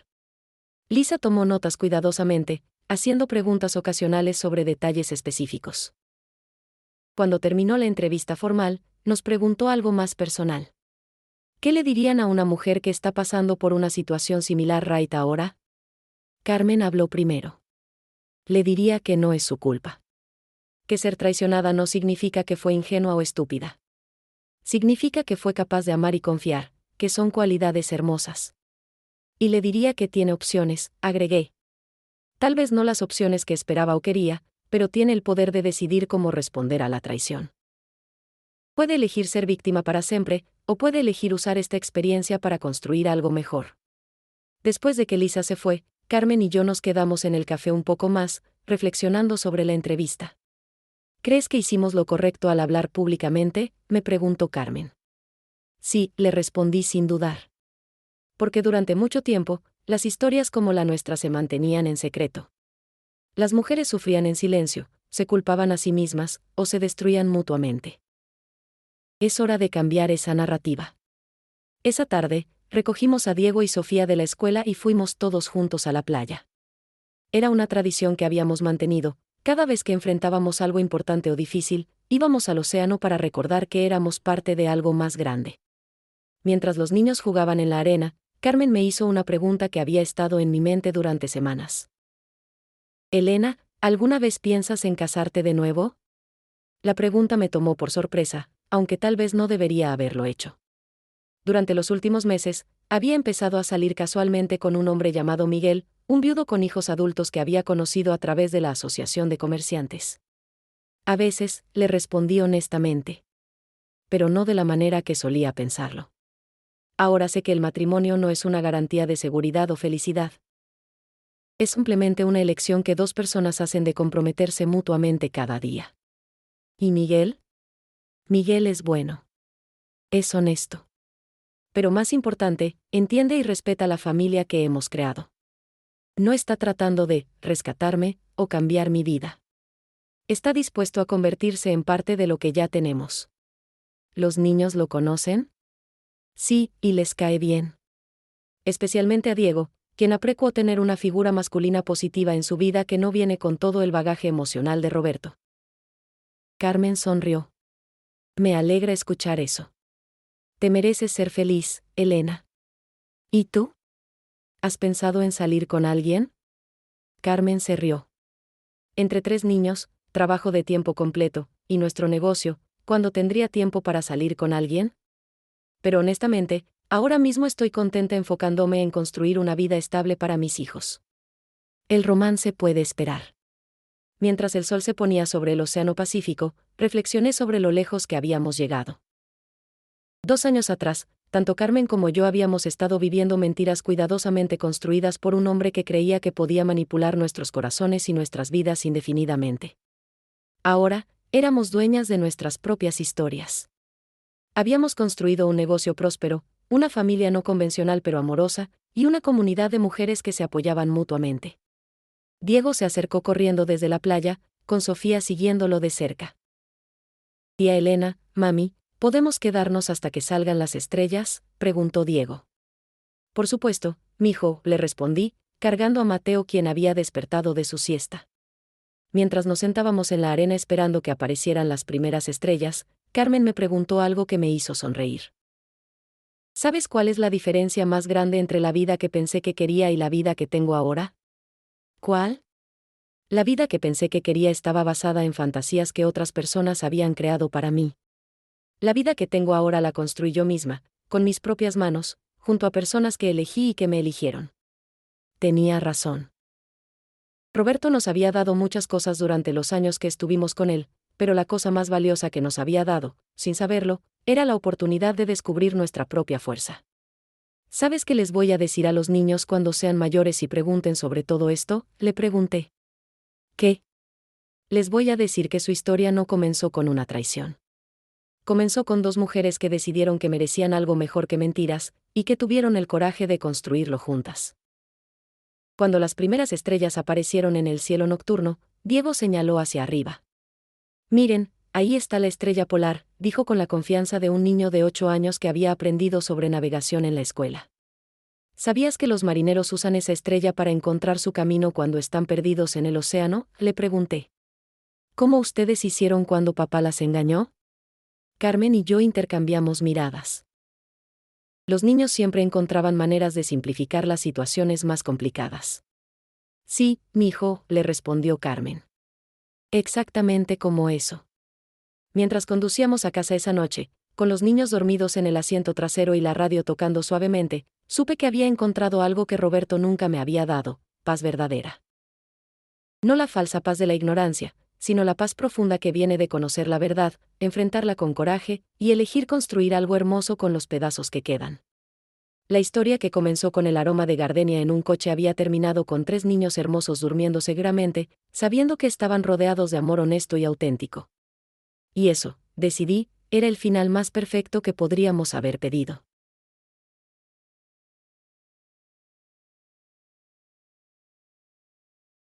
Lisa tomó notas cuidadosamente, haciendo preguntas ocasionales sobre detalles específicos. Cuando terminó la entrevista formal, nos preguntó algo más personal. ¿Qué le dirían a una mujer que está pasando por una situación similar right ahora? Carmen habló primero. Le diría que no es su culpa. Que ser traicionada no significa que fue ingenua o estúpida. Significa que fue capaz de amar y confiar, que son cualidades hermosas. Y le diría que tiene opciones, agregué. Tal vez no las opciones que esperaba o quería, pero tiene el poder de decidir cómo responder a la traición. Puede elegir ser víctima para siempre, o puede elegir usar esta experiencia para construir algo mejor. Después de que Lisa se fue, Carmen y yo nos quedamos en el café un poco más, reflexionando sobre la entrevista. ¿Crees que hicimos lo correcto al hablar públicamente?, me preguntó Carmen. Sí, le respondí sin dudar. Porque durante mucho tiempo, las historias como la nuestra se mantenían en secreto. Las mujeres sufrían en silencio, se culpaban a sí mismas, o se destruían mutuamente. Es hora de cambiar esa narrativa. Esa tarde, recogimos a Diego y Sofía de la escuela y fuimos todos juntos a la playa. Era una tradición que habíamos mantenido, cada vez que enfrentábamos algo importante o difícil, íbamos al océano para recordar que éramos parte de algo más grande. Mientras los niños jugaban en la arena, Carmen me hizo una pregunta que había estado en mi mente durante semanas. Elena, ¿alguna vez piensas en casarte de nuevo? La pregunta me tomó por sorpresa, aunque tal vez no debería haberlo hecho. Durante los últimos meses, había empezado a salir casualmente con un hombre llamado Miguel, un viudo con hijos adultos que había conocido a través de la Asociación de Comerciantes. A veces, le respondí honestamente. Pero no de la manera que solía pensarlo. Ahora sé que el matrimonio no es una garantía de seguridad o felicidad. Es simplemente una elección que dos personas hacen de comprometerse mutuamente cada día. ¿Y Miguel? Miguel es bueno. Es honesto. Pero más importante, entiende y respeta la familia que hemos creado. No está tratando de rescatarme o cambiar mi vida. Está dispuesto a convertirse en parte de lo que ya tenemos. ¿Los niños lo conocen? Sí, y les cae bien. Especialmente a Diego, quien apreció tener una figura masculina positiva en su vida que no viene con todo el bagaje emocional de Roberto. Carmen sonrió. Me alegra escuchar eso. Te mereces ser feliz, Elena. ¿Y tú? ¿Has pensado en salir con alguien? Carmen se rió. Entre 3 niños, trabajo de tiempo completo, y nuestro negocio, ¿cuándo tendría tiempo para salir con alguien? Pero honestamente, ahora mismo estoy contenta enfocándome en construir una vida estable para mis hijos. El romance puede esperar. Mientras el sol se ponía sobre el Océano Pacífico, reflexioné sobre lo lejos que habíamos llegado. 2 años atrás, tanto Carmen como yo habíamos estado viviendo mentiras cuidadosamente construidas por un hombre que creía que podía manipular nuestros corazones y nuestras vidas indefinidamente. Ahora, éramos dueñas de nuestras propias historias. Habíamos construido un negocio próspero, una familia no convencional pero amorosa, y una comunidad de mujeres que se apoyaban mutuamente. Diego se acercó corriendo desde la playa, con Sofía siguiéndolo de cerca. Tía Elena, mami, ¿podemos quedarnos hasta que salgan las estrellas?, preguntó Diego. Por supuesto, mijo, le respondí, cargando a Mateo quien había despertado de su siesta. Mientras nos sentábamos en la arena esperando que aparecieran las primeras estrellas, Carmen me preguntó algo que me hizo sonreír. ¿Sabes cuál es la diferencia más grande entre la vida que pensé que quería y la vida que tengo ahora? ¿Cuál? La vida que pensé que quería estaba basada en fantasías que otras personas habían creado para mí. La vida que tengo ahora la construí yo misma, con mis propias manos, junto a personas que elegí y que me eligieron. Tenía razón. Roberto nos había dado muchas cosas durante los años que estuvimos con él, pero la cosa más valiosa que nos había dado, sin saberlo, era la oportunidad de descubrir nuestra propia fuerza. ¿Sabes qué les voy a decir a los niños cuando sean mayores y pregunten sobre todo esto?, le pregunté. ¿Qué? Les voy a decir que su historia no comenzó con una traición. Comenzó con dos mujeres que decidieron que merecían algo mejor que mentiras, y que tuvieron el coraje de construirlo juntas. Cuando las primeras estrellas aparecieron en el cielo nocturno, Diego señaló hacia arriba. Miren, ahí está la estrella polar, dijo con la confianza de un niño de 8 años que había aprendido sobre navegación en la escuela. ¿Sabías que los marineros usan esa estrella para encontrar su camino cuando están perdidos en el océano?, le pregunté. ¿Cómo ustedes hicieron cuando papá las engañó? Carmen y yo intercambiamos miradas. Los niños siempre encontraban maneras de simplificar las situaciones más complicadas. Sí, mijo, le respondió Carmen. Exactamente como eso. Mientras conducíamos a casa esa noche, con los niños dormidos en el asiento trasero y la radio tocando suavemente, supe que había encontrado algo que Roberto nunca me había dado: paz verdadera. No la falsa paz de la ignorancia, sino la paz profunda que viene de conocer la verdad, enfrentarla con coraje, y elegir construir algo hermoso con los pedazos que quedan. La historia que comenzó con el aroma de gardenia en un coche había terminado con 3 niños hermosos durmiendo seguramente, sabiendo que estaban rodeados de amor honesto y auténtico. Y eso, decidí, era el final más perfecto que podríamos haber pedido.